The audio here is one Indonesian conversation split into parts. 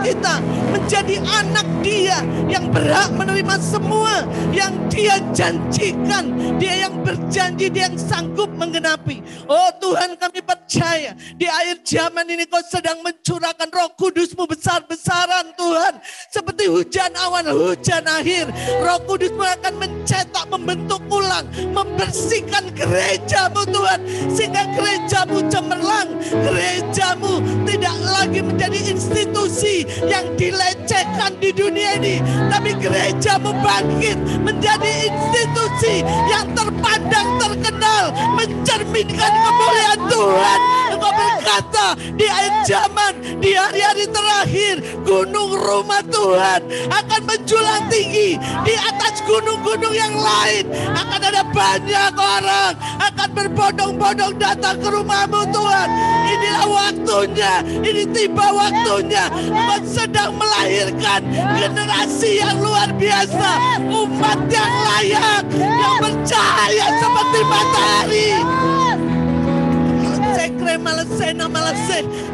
kita menjadi anak Dia yang berhak menerima semua yang Dia janjikan. Dia yang berjanji, Dia yang sanggup menggenapi. Oh Tuhan, kami percaya di akhir zaman ini Kau sedang mencurahkan Roh Kudus-Mu besar-besaran Tuhan. Seperti hujan awan, hujan akhir. Roh Kudus-Mu akan mencetak, membentuk ulang, membersihkan gereja-Mu Tuhan. Sehingga gereja-Mu cemerlang, gereja-Mu tidak lagi menjadi institusi yang dilecehkan di dunia ini. Tapi gereja-Mu bangkit menjadi institusi yang terpandang, terkenal, mencerminkan kemuliaan Tuhan. Engkau berkata di akhir zaman, di hari-hari terakhir, gunung rumah Tuhan akan menjulang tinggi. Di atas gunung-gunung yang lain akan ada banyak orang akan berbondong-bondong datang ke rumah-Mu Tuhan. Inilah waktunya, ini tiba waktunya. Engkau sedang melahirkan generasi yang luar biasa, umat yang layak, yang bercahaya seperti matahari.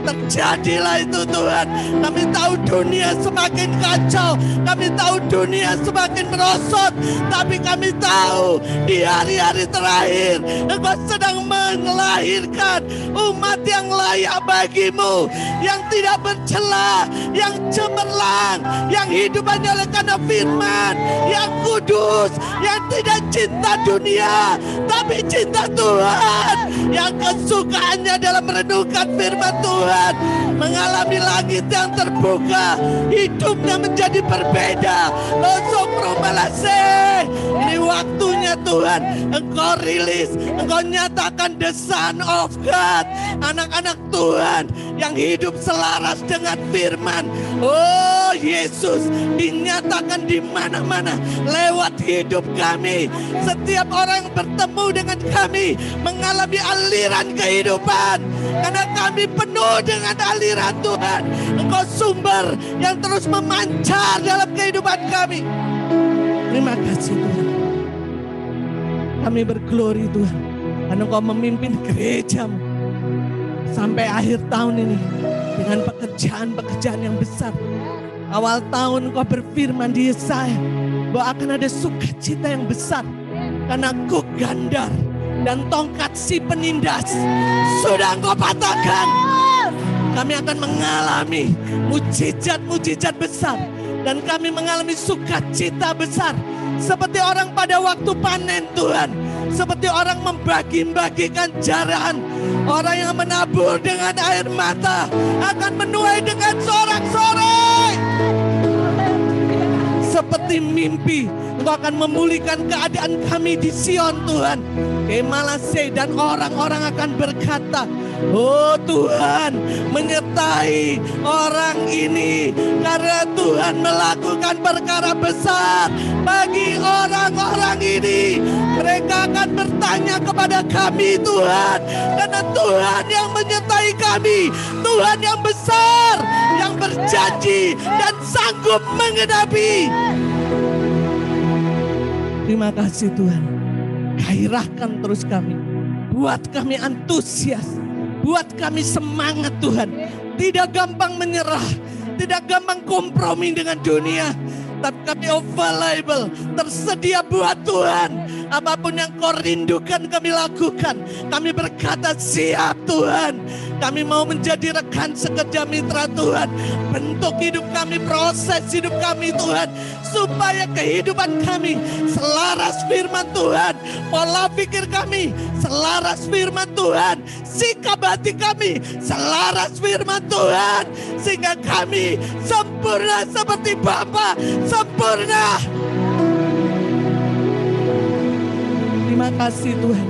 Terjadilah itu Tuhan. Kami tahu dunia semakin kacau, kami tahu dunia semakin merosot, tapi kami tahu di hari-hari terakhir Engkau sedang melahirkan umat yang layak bagi-Mu, yang tidak bercela, yang cemerlang, yang hidup hanya oleh karena firman, yang kudus, yang tidak cinta dunia tapi cinta Tuhan, yang kesukaannya dalam merenungkan firman Tuhan, mengalami langit yang terbuka, hidupnya menjadi berbeda. Ini waktunya Tuhan, Engkau rilis, Engkau nyatakan the Son of God, anak-anak Tuhan yang hidup selaras dengan firman. Oh Yesus dinyatakan di mana-mana lewat hidup kami. Setiap orang yang bertemu dengan kami mengalami aliran kehidupan, karena kami penuh dengan aliran Tuhan. Engkau sumber yang terus memancar dalam kehidupan kami. Terima kasih Tuhan. Kami berglori Tuhan, karena Engkau memimpin gereja-Mu sampai akhir tahun ini dengan pekerjaan-pekerjaan yang besar. Awal tahun Engkau berfirman di Yesaya bahwa akan ada sukacita yang besar, karena kuk gandar dan tongkat si penindas sudah Engkau patahkan. Kami akan mengalami mujizat-mujizat besar, dan kami mengalami sukacita besar seperti orang pada waktu panen Tuhan, seperti orang membagi-bagikan jarahan. Orang yang menabur dengan air mata akan menuai dengan sorak-sorai. Seperti mimpi, Engkau akan memulihkan keadaan kami di Sion Tuhan. Kemalase, dan orang-orang akan berkata, oh Tuhan menyertai orang ini, karena Tuhan melakukan perkara besar bagi orang-orang ini. Mereka akan bertanya kepada kami Tuhan, karena Tuhan yang menyertai kami, Tuhan yang besar, yang berjanji dan sanggup mengenapi. Terima kasih Tuhan. Gairahkan terus kami, buat kami antusias, buat kami semangat Tuhan. Tidak gampang menyerah, tidak gampang kompromi dengan dunia, tapi kami available, tersedia buat Tuhan. Apapun yang Kau rindukan kami lakukan. Kami berkata siap Tuhan. Kami mau menjadi rekan sekerja mitra Tuhan. Bentuk hidup kami, proses hidup kami Tuhan, supaya kehidupan kami selaras firman Tuhan. Pola pikir kami selaras firman Tuhan. Sikap hati kami selaras firman Tuhan. Sehingga kami sempurna seperti Bapa sempurna. Terima kasih Tuhan.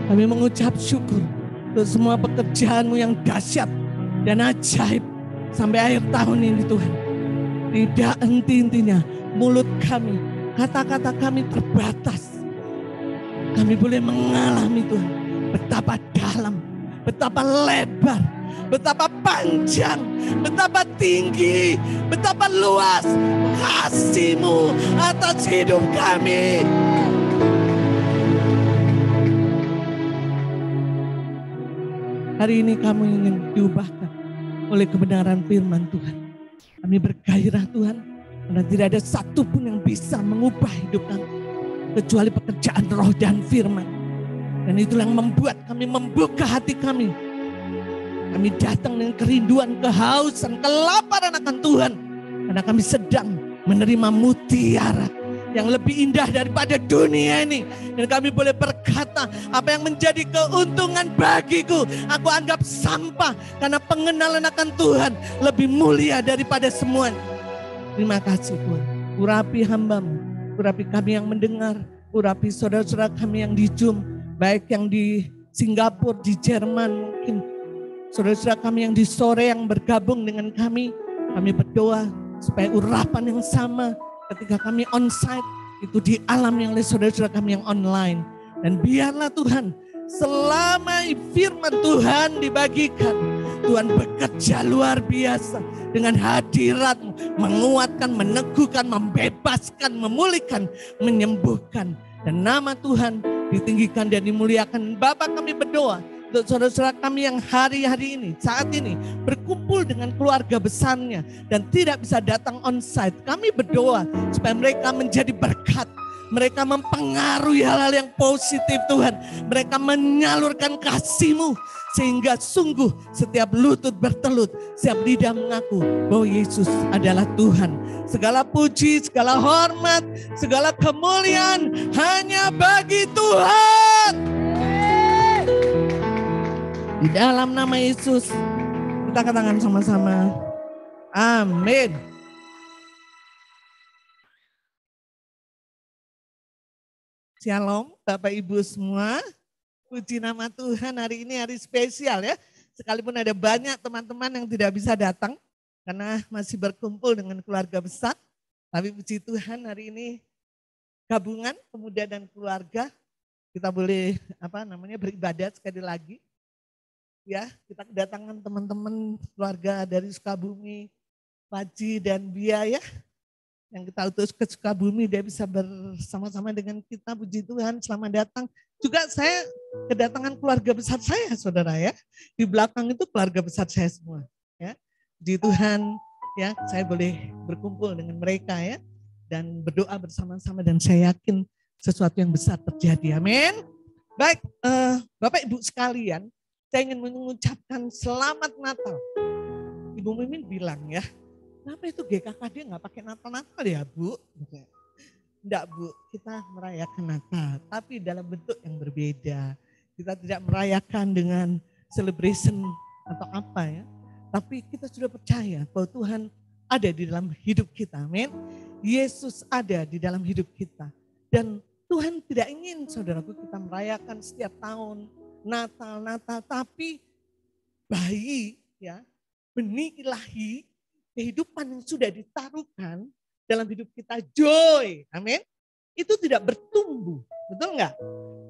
Kami mengucap syukur untuk semua pekerjaan-Mu yang dahsyat dan ajaib sampai akhir tahun ini Tuhan. Tidak henti-hentinya mulut kami, kata-kata kami terbatas. Kami boleh mengalami Tuhan betapa dalam, betapa lebar, betapa panjang, betapa tinggi, betapa luas kasih-Mu atas hidup kami. Hari ini kami ingin diubahkan oleh kebenaran firman Tuhan. Kami bergairah Tuhan, karena tidak ada satupun yang bisa mengubah hidup kami, kecuali pekerjaan roh dan firman. Dan itulah yang membuat kami membuka hati kami. Kami datang dengan kerinduan, kehausan, kelaparan akan Tuhan. Karena kami sedang menerima mutiara yang lebih indah daripada dunia ini. Dan kami boleh berkata, apa yang menjadi keuntungan bagiku, aku anggap sampah. Karena pengenalan akan Tuhan lebih mulia daripada semuanya. Terima kasih Tuhan. Urapi hamba-Mu, urapi kami yang mendengar, urapi saudara-saudara kami yang di Zoom, baik yang di Singapura, di Jerman mungkin. Saudara-saudara kami yang di sore yang bergabung dengan kami berdoa supaya urapan yang sama ketika kami onsite itu dialami oleh saudara-saudara kami yang online. Dan biarlah Tuhan, selama firman Tuhan dibagikan, Tuhan bekerja luar biasa dengan hadirat-Mu, menguatkan, meneguhkan, membebaskan, memulihkan, menyembuhkan. Dan nama Tuhan ditinggikan dan dimuliakan. Bapa, kami berdoa untuk saudara-saudara kami yang hari-hari ini, saat ini berkumpul dengan keluarga besarnya dan tidak bisa datang onsite. Kami berdoa supaya mereka menjadi berkat. Mereka mempengaruhi hal-hal yang positif Tuhan. Mereka menyalurkan kasih-Mu sehingga sungguh setiap lutut bertelut, setiap lidah mengaku bahwa Yesus adalah Tuhan. Segala puji, segala hormat, segala kemuliaan hanya bagi Tuhan. Di dalam nama Yesus, kita katakan sama-sama, amin. Shalom Bapak Ibu semua, puji nama Tuhan, hari ini hari spesial ya. Sekalipun ada banyak teman-teman yang tidak bisa datang karena masih berkumpul dengan keluarga besar. Tapi puji Tuhan hari ini gabungan pemuda dan keluarga, kita boleh beribadah sekali lagi. Ya, kita kedatangan teman-teman keluarga dari Sukabumi, Paji dan Bia ya. Yang kita utus ke Sukabumi, dia bisa bersama-sama dengan kita, puji Tuhan, selamat datang. Juga saya kedatangan keluarga besar saya, saudara ya. Di belakang itu keluarga besar saya semua. Ya, puji Tuhan, ya saya boleh berkumpul dengan mereka ya. Dan berdoa bersama-sama dan saya yakin sesuatu yang besar terjadi, amin. Baik, Bapak Ibu sekalian, saya ingin mengucapkan selamat Natal. Ibu Mimin bilang ya, kenapa itu GKKD nggak pakai Natal-Natal ya Bu? Enggak Bu, kita merayakan Natal, tapi dalam bentuk yang berbeda. Kita tidak merayakan dengan celebration atau apa ya. Tapi kita sudah percaya bahwa Tuhan ada di dalam hidup kita, amin. Yesus ada di dalam hidup kita. Dan Tuhan tidak ingin saudaraku kita merayakan setiap tahun Natal, tapi bayi ya, benih ilahi, kehidupan yang sudah ditaruhkan dalam hidup kita, joy, amin, itu tidak bertumbuh, betul enggak?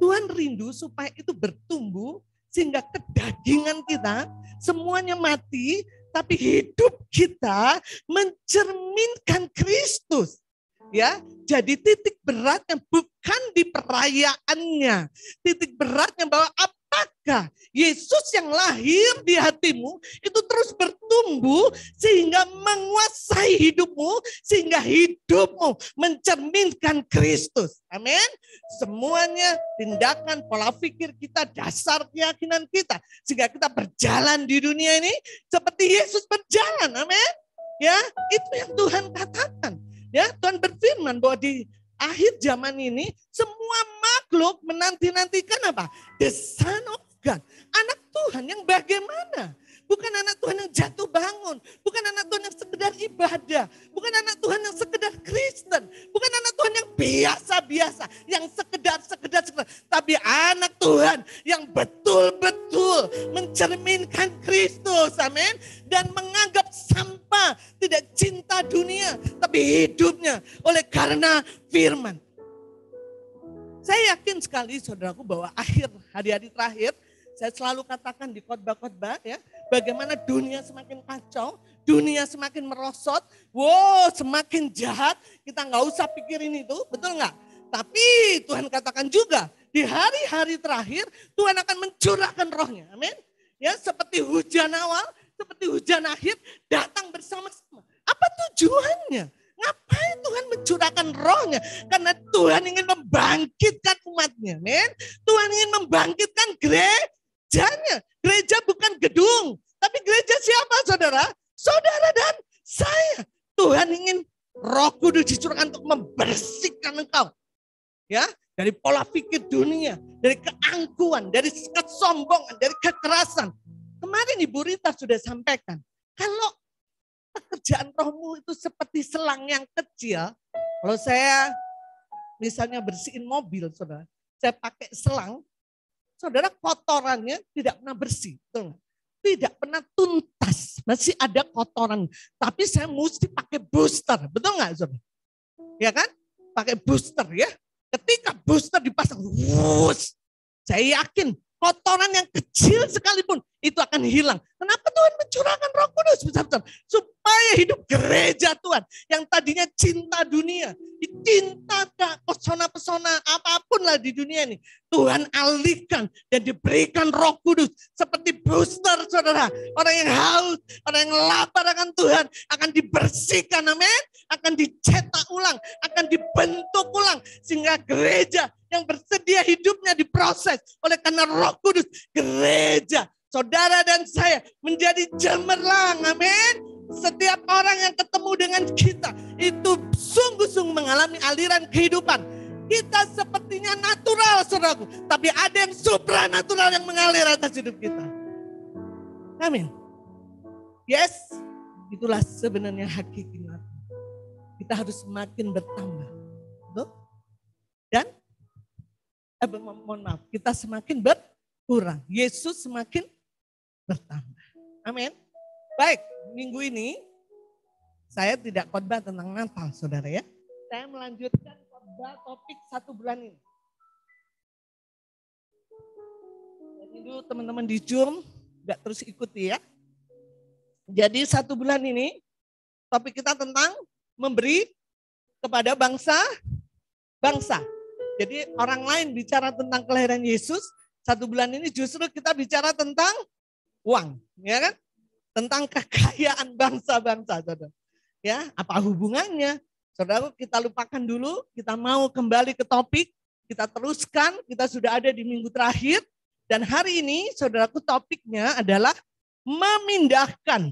Tuhan rindu supaya itu bertumbuh sehingga kedagingan kita semuanya mati, tapi hidup kita mencerminkan Kristus. Ya, jadi titik beratnya bukan di perayaannya, titik beratnya bahwa apakah Yesus yang lahir di hatimu itu terus bertumbuh sehingga menguasai hidupmu, sehingga hidupmu mencerminkan Kristus. Amin. Semuanya tindakan, pola pikir kita, dasar keyakinan kita, sehingga kita berjalan di dunia ini seperti Yesus berjalan. Amin. Ya, itu yang Tuhan katakan. Ya, Tuhan berfirman bahwa di akhir zaman ini semua makhluk menanti-nantikan apa? The Son of God. Anak Tuhan yang bagaimana? Bukan anak Tuhan yang jatuh bangun. Bukan anak Tuhan yang sekedar ibadah. Bukan anak Tuhan yang sekedar Kristen. Bukan anak Tuhan yang biasa-biasa. Yang sekedar. Tapi anak Tuhan yang betul-betul mencerminkan Kristus. Amin. Dan menganggap sampah. Tidak cinta dunia. Tapi hidupnya oleh karena firman. Saya yakin sekali saudaraku bahwa akhir hari-hari terakhir. Saya selalu katakan di khotbah-khotbah ya, bagaimana dunia semakin kacau, dunia semakin merosot, semakin jahat, kita nggak usah pikirin itu, betul nggak? Tapi Tuhan katakan juga, di hari-hari terakhir Tuhan akan mencurahkan rohnya, amin. Ya, seperti hujan awal, seperti hujan akhir, datang bersama-sama. Apa tujuannya? Ngapain Tuhan mencurahkan rohnya? Karena Tuhan ingin membangkitkan umatnya. Men. Tuhan ingin membangkitkan gerejanya. Gereja bukan gedung. Tapi gereja siapa saudara? Saudara dan saya. Tuhan ingin Roh Kudus dicurahkan untuk membersihkan engkau. Ya, dari pola pikir dunia, dari keangkuhan, dari kesombongan, dari kekerasan. Kemarin Ibu Rita sudah sampaikan, kalau pekerjaan rohmu itu seperti selang yang kecil, kalau saya misalnya bersihin mobil, saudara, saya pakai selang, saudara kotorannya tidak pernah bersih, betul nggak? Tidak pernah tuntas, masih ada kotoran. Tapi saya mesti pakai booster, betul nggak, saudara? Ya kan? Pakai booster ya. Ketika booster dipasang, wuss, saya yakin kotoran yang kecil sekalipun itu akan hilang. Kenapa Tuhan mencurahkan Roh Kudus besar-besar? Supaya hidup gereja Tuhan yang tadinya cinta dunia, cinta pesona-pesona apapun lah di dunia ini, Tuhan alihkan dan diberikan Roh Kudus seperti booster, saudara. Orang yang haus, orang yang lapar akan Tuhan akan dibersihkan, amin. Akan dicetak ulang, akan dibentuk ulang sehingga gereja yang bersedia hidupnya diproses oleh karena Roh Kudus, gereja saudara dan saya menjadi cemerlang, amin. Setiap orang yang ketemu dengan kita itu sungguh-sungguh mengalami aliran kehidupan. Kita sepertinya natural, saudaraku, tapi ada yang supranatural yang mengalir atas hidup kita. Amin. Yes, itulah sebenarnya hakikatnya. Kita harus semakin bertambah. Betul? Dan mohon maaf, kita semakin berkurang. Yesus semakin bertambah. Amin. Baik, minggu ini saya tidak khotbah tentang Natal, saudara ya. Saya melanjutkan khotbah topik 1 bulan ini. Jadi dulu teman-teman di Zoom nggak terus ikuti ya. Jadi 1 bulan ini topik kita tentang memberi kepada bangsa. Jadi orang lain bicara tentang kelahiran Yesus, 1 bulan ini justru kita bicara tentang uang, ya kan? Tentang kekayaan bangsa-bangsa, saudara. Ya, apa hubungannya? Saudara, kita lupakan dulu, kita mau kembali ke topik, kita teruskan, kita sudah ada di minggu terakhir, dan hari ini, saudaraku, topiknya adalah memindahkan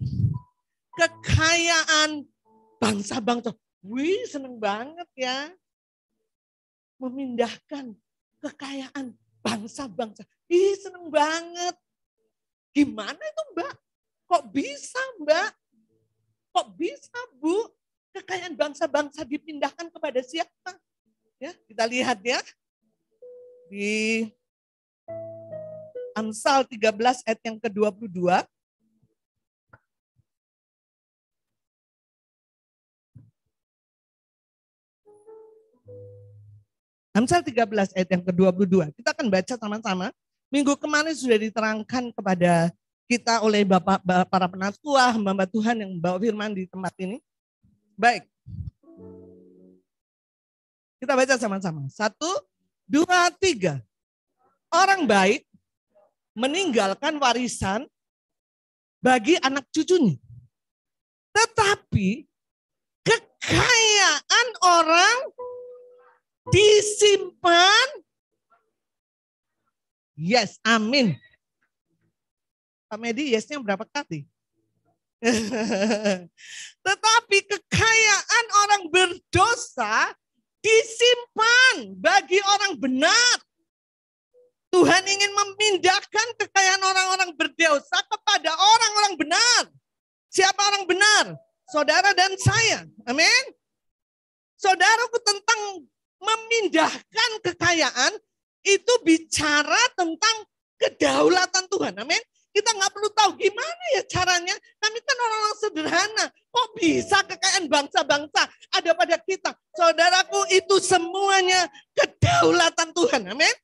kekayaan bangsa-bangsa. Wih, seneng banget ya. Memindahkan kekayaan bangsa-bangsa. Ih, seneng banget. Gimana itu, Mbak? Kok bisa, Mbak? Kok bisa, Bu? Kekayaan bangsa-bangsa dipindahkan kepada siapa? Ya, kita lihat ya. Di Amsal 13 ayat yang ke-22. Amsal 13 ayat yang ke-22. Kita akan baca sama-sama. Minggu kemarin sudah diterangkan kepada kita oleh para penatua, hamba Tuhan yang membawa firman di tempat ini. Baik. Kita baca sama-sama. 1, 2, 3. Orang baik meninggalkan warisan bagi anak cucunya. Tetapi kekayaan orang disimpan. Yes, amin. Pak Medi, yesnya berapa kali? Tetapi kekayaan orang berdosa disimpan bagi orang benar. Tuhan ingin memindahkan kekayaan orang-orang berdosa kepada orang-orang benar. Siapa orang benar? Saudara dan saya. Amin. Saudaraku, tentang memindahkan kekayaan itu bicara tentang kedaulatan Tuhan. Amin. Kita nggak perlu tahu gimana ya caranya. Kami kan orang-orang sederhana. Kok bisa kekayaan bangsa-bangsa ada pada kita? Saudaraku, itu semuanya kedaulatan Tuhan. Amin.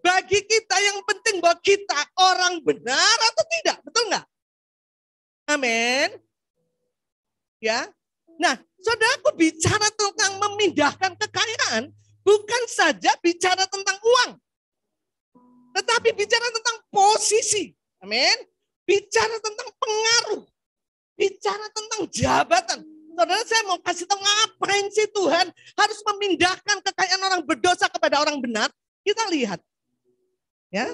Bagi kita yang penting bahwa kita orang benar atau tidak. Betul nggak? Amin. Ya. Nah, saudaraku, bicara tentang memindahkan kekayaan bukan saja bicara tentang uang. Tetapi bicara tentang posisi. Amin. Bicara tentang pengaruh. Bicara tentang jabatan. Saudara, saya mau kasih tahu ngapain sih Tuhan harus memindahkan kekayaan orang berdosa kepada orang benar? Kita lihat. Ya.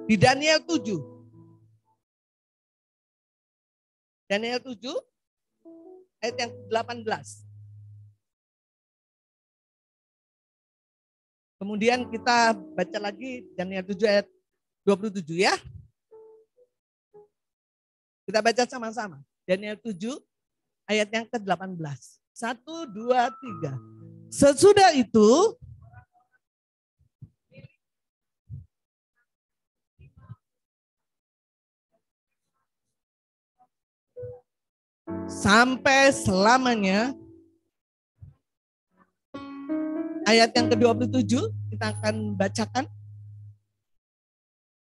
Di Daniel 7. Daniel 7 ayat yang 18. Kemudian kita baca lagi Daniel 7 ayat 27 ya. Kita baca sama-sama. Daniel 7 ayat yang ke-18. 1, 2, 3. Sesudah itu sampai selamanya. Ayat yang ke-27 kita akan bacakan.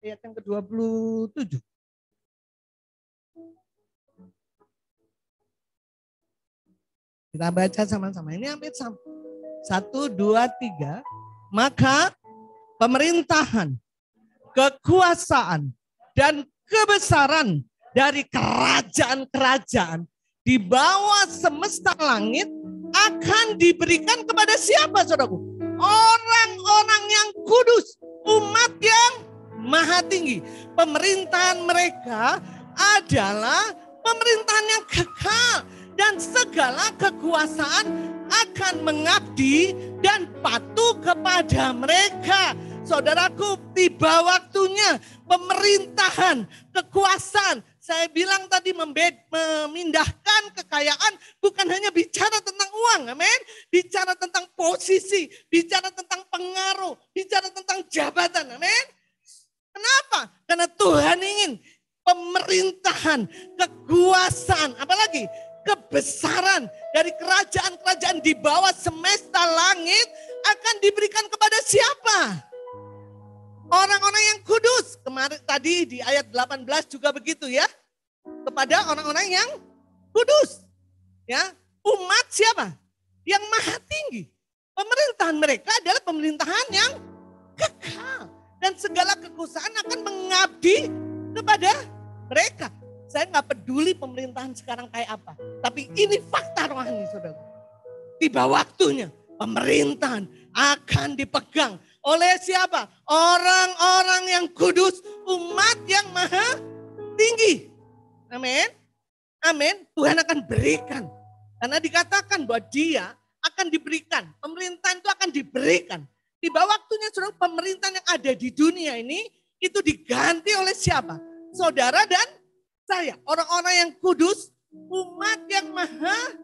Ayat yang ke-27. Kita baca sama-sama. Ini hampir sama. 1, 2, 3. Maka pemerintahan, kekuasaan, dan kebesaran dari kerajaan-kerajaan di bawah semesta langit akan diberikan kepada siapa, saudaraku? Orang-orang yang kudus, umat yang maha tinggi. Pemerintahan mereka adalah pemerintahan yang kekal dan segala kekuasaan akan mengabdi dan patuh kepada mereka. Saudaraku, tiba waktunya pemerintahan, kekuasaan. Saya bilang tadi memindahkan kekayaan bukan hanya bicara tentang uang, amin. Bicara tentang posisi, bicara tentang pengaruh, bicara tentang jabatan, amin. Kenapa? Karena Tuhan ingin pemerintahan, kekuasaan, apalagi kebesaran dari kerajaan-kerajaan di bawah semesta langit akan diberikan kepada siapa? Orang-orang yang kudus. Kemarin tadi di ayat 18 juga begitu ya. Kepada orang-orang yang kudus. Ya, umat siapa? Yang maha tinggi. Pemerintahan mereka adalah pemerintahan yang kekal. Dan segala kekuasaan akan mengabdi kepada mereka. Saya nggak peduli pemerintahan sekarang kayak apa. Tapi ini fakta rohani, saudara. Tiba waktunya pemerintahan akan dipegang oleh siapa? Orang-orang yang kudus, umat yang maha tinggi. Amin. Amin. Tuhan akan berikan. Karena dikatakan bahwa dia akan diberikan. Pemerintahan itu akan diberikan. Tiba waktunya saudara, pemerintahan yang ada di dunia ini itu diganti oleh siapa? Saudara dan saya. Orang-orang yang kudus, umat yang maha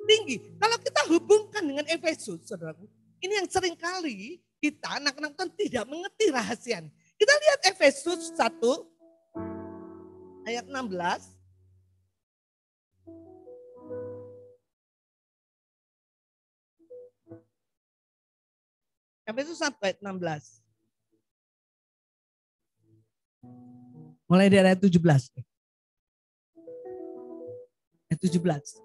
tinggi. Kalau kita hubungkan dengan Efesus, saudaraku. Ini yang sering kali kita anak-anak Tuhan tidak mengerti rahasia. Kita lihat Efesus 1 ayat 16. Efesus 1 ayat 16. Mulai dari ayat 17. Ayat 17.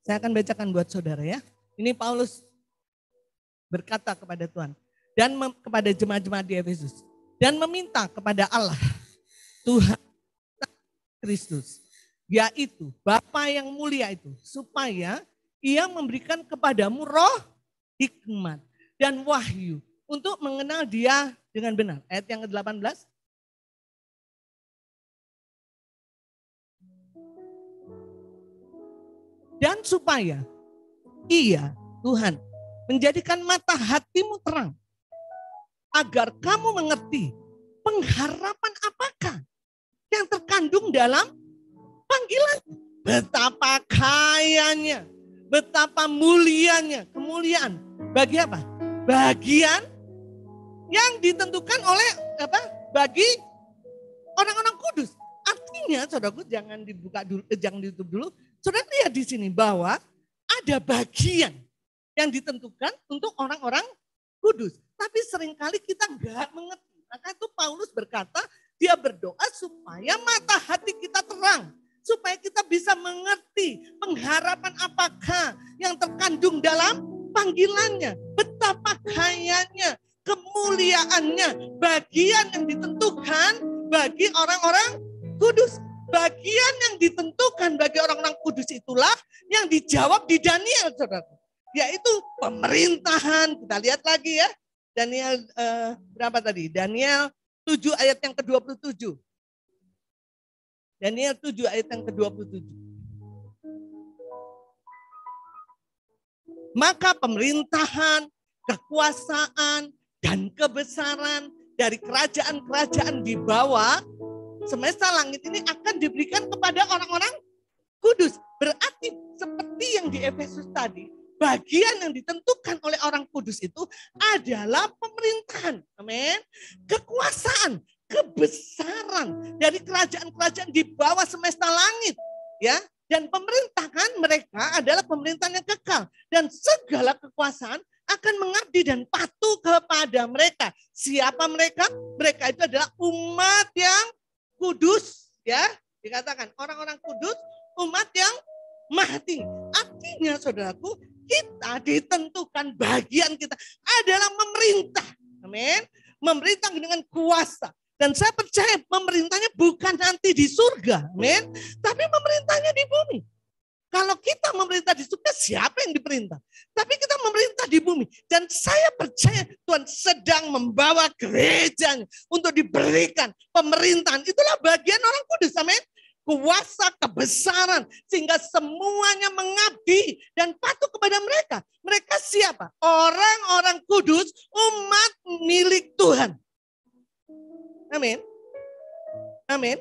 Saya akan bacakan buat saudara ya. Ini Paulus berkata kepada Tuhan dan kepada jemaat-jemaat di Efesus dan meminta kepada Allah Tuhan Kristus, yaitu Bapa yang mulia itu, supaya Ia memberikan kepadamu roh hikmat dan wahyu untuk mengenal Dia dengan benar. Ayat yang ke-18. Dan supaya Ia, Tuhan, menjadikan mata hatimu terang, agar kamu mengerti pengharapan apakah yang terkandung dalam panggilan. Betapa kayanya, betapa mulianya, kemuliaan. Bagi apa? Bagian yang ditentukan oleh apa? Bagi orang-orang kudus. Artinya, saudaraku, jangan dibuka dulu, jangan ditutup dulu. Saudara lihat di sini bahwa ada bagian yang ditentukan untuk orang-orang kudus. Tapi seringkali kita enggak mengerti. Maka itu Paulus berkata, dia berdoa supaya mata hati kita terang. Supaya kita bisa mengerti pengharapan apakah yang terkandung dalam panggilannya. Betapa kayanya, kemuliaannya, bagian yang ditentukan bagi orang-orang kudus. bagian yang ditentukan bagi orang-orang kudus itulah yang dijawab di Daniel, saudara. Yaitu pemerintahan. Kita lihat lagi ya. Daniel berapa tadi? Daniel 7 ayat yang ke-27. Daniel 7 ayat yang ke-27. Maka pemerintahan, kekuasaan, dan kebesaran dari kerajaan-kerajaan di bawah semesta langit ini akan diberikan kepada orang-orang kudus. Berarti seperti yang di Efesus tadi, bagian yang ditentukan oleh orang kudus itu adalah pemerintahan. Amin. Kekuasaan, kebesaran dari kerajaan-kerajaan di bawah semesta langit. Ya. Dan pemerintahan mereka adalah pemerintahan yang kekal. Dan segala kekuasaan akan mengabdi dan patuh kepada mereka. Siapa mereka? Mereka itu adalah umat yang kudus. Ya, dikatakan orang-orang kudus, umat yang maha tinggi. Artinya saudaraku, kita ditentukan bagian kita adalah memerintah. Amin. Memerintah dengan kuasa. Dan saya percaya pemerintahnya bukan nanti di surga, amin. Tapi pemerintahnya di bumi. Kalau kita memerintah di surga, siapa yang diperintah? Tapi kita memerintah di bumi. Dan saya percaya Tuhan sedang membawa gerejanya untuk diberikan pemerintahan. Itulah bagian orang kudus, amin. Kuasa kebesaran sehingga semuanya mengabdi dan patuh kepada mereka. Mereka siapa? Orang-orang kudus, umat milik Tuhan. Amin. Amin.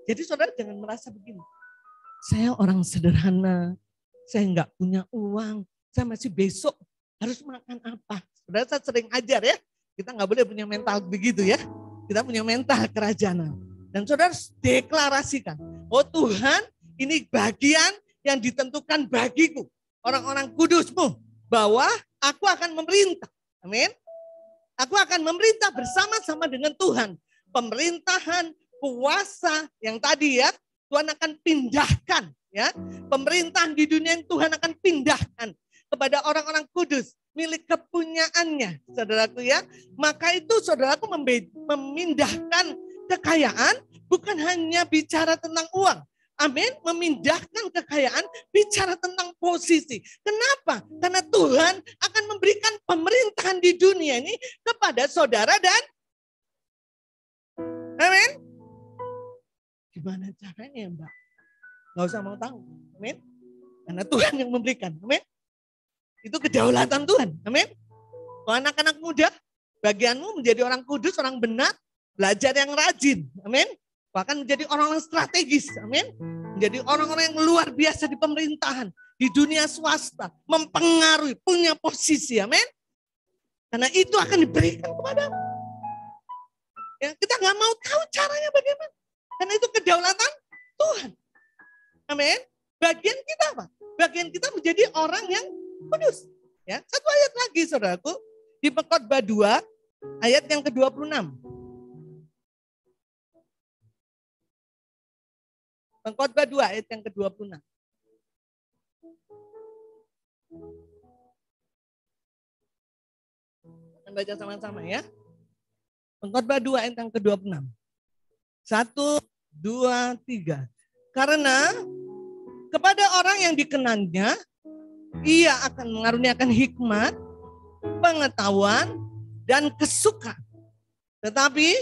Jadi saudara jangan merasa begini. Saya orang sederhana. Saya enggak punya uang. Saya masih besok harus makan apa. Saudara saya sering ajar ya. Kita enggak boleh punya mental begitu ya. Kita punya mental kerajaan. Dan saudara deklarasikan. Oh Tuhan, ini bagian yang ditentukan bagiku. Orang-orang kudusmu. Bahwa aku akan memerintah. Amin. Aku akan memerintah bersama-sama dengan Tuhan. Pemerintahan, kuasa yang tadi ya, Tuhan akan pindahkan ya. Pemerintahan di dunia yang Tuhan akan pindahkan kepada orang-orang kudus milik kepunyaannya, saudaraku ya. Maka itu saudaraku memindahkan kekayaan bukan hanya bicara tentang uang. Amin, memindahkan kekayaan bicara tentang posisi. Kenapa? Karena Tuhan akan memberikan pemerintahan di dunia ini kepada saudara dan amin. Gimana caranya Mbak? Gak usah mau tahu. Amin. Karena Tuhan yang memberikan. Amin. Itu kedaulatan Tuhan. Amin. Anak-anak muda, bagianmu menjadi orang kudus, orang benar, belajar yang rajin. Amin. Bahkan menjadi orang-orang strategis. Amin. Menjadi orang-orang yang luar biasa di pemerintahan, di dunia swasta, mempengaruhi, punya posisi. Amin. Karena itu akan diberikan kepadamu. Ya, kita nggak mau tahu caranya bagaimana. Karena itu kedaulatan Tuhan. Amin. Bagian kita apa? Bagian kita menjadi orang yang kudus. Ya, satu ayat lagi saudaraku. Di Pengkhotbah 2 ayat yang ke-26. Pengkhotbah 2 ayat yang ke-26. Kita baca sama-sama ya. Pengkhotbah 2 ayat yang ke-26. 1, 2, 3. Karena kepada orang yang dikenannya, ia akan mengaruniakan hikmat, pengetahuan, dan kesukaan. Tetapi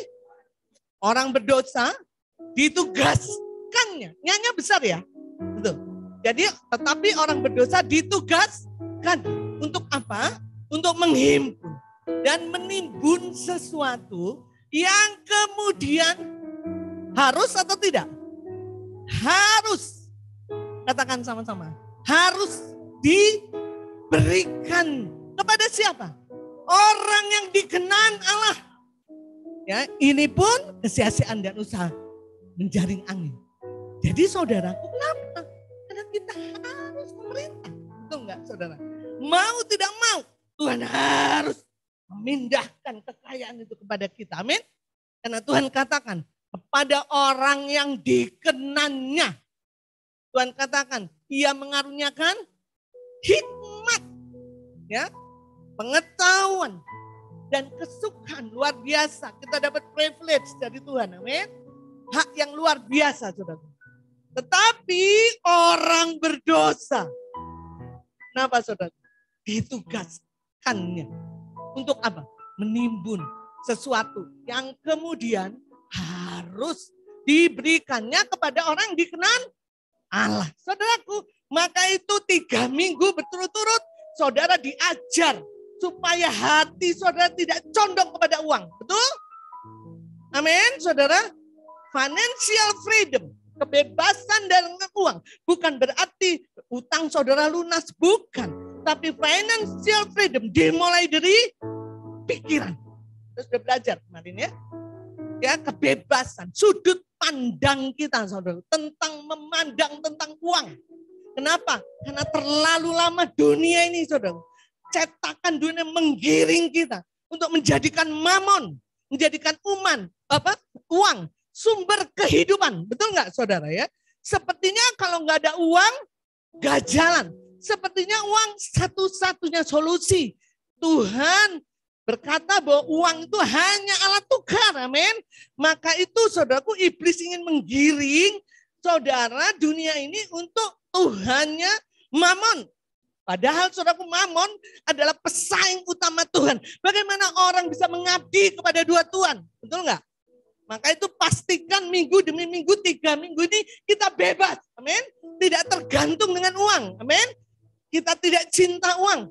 orang berdosa ditugaskannya. Nyanya besar ya. Betul. Jadi tetapi orang berdosa ditugaskan. Untuk apa? Untuk menghimpun dan menimbun sesuatu yang kemudian harus atau tidak? Harus. Katakan sama-sama. Harus diberikan kepada siapa? Orang yang dikenan Allah. Ya, ini pun kesia-siaan dan usaha menjaring angin. Jadi saudaraku, kenapa? Karena kita harus memerintah. Betul enggak saudara? Mau tidak mau, Tuhan harus memindahkan kekayaan itu kepada kita. Amin. Karena Tuhan katakan kepada orang yang dikenannya. Tuhan katakan, ia mengaruniakan hikmat, ya, pengetahuan, dan kesukaan luar biasa. Kita dapat privilege dari Tuhan, amin. Hak yang luar biasa, saudara. Tetapi orang berdosa. Kenapa saudara? Ditugaskannya. Untuk apa? Menimbun sesuatu yang kemudian harus diberikannya kepada orang yang dikenal Allah. Saudaraku, maka itu 3 minggu berturut-turut saudara diajar supaya hati saudara tidak condong kepada uang. Betul? Amin, saudara. Financial freedom, kebebasan dari uang. Bukan berarti utang saudara lunas, bukan. Tapi financial freedom dimulai dari pikiran. Terus sudah belajar kemarin ya. Ya, kebebasan, sudut pandang kita saudara tentang memandang tentang uang. Kenapa? Karena terlalu lama dunia ini saudara. Cetakan dunia menggiring kita untuk menjadikan mamon, menjadikan uang sumber kehidupan. Betul nggak saudara ya? Sepertinya kalau nggak ada uang, nggak jalan. Sepertinya uang satu-satunya solusi. Tuhan berkata bahwa uang itu hanya alat tukar. Amin. Maka itu saudaraku, iblis ingin menggiring saudara dunia ini untuk Tuhannya mamon. Padahal saudaraku, mamon adalah pesaing utama Tuhan. Bagaimana orang bisa mengabdi kepada dua Tuhan? Betul nggak? Maka itu pastikan minggu demi minggu, 3 minggu ini kita bebas. Amin. Tidak tergantung dengan uang. Amin. Kita tidak cinta uang.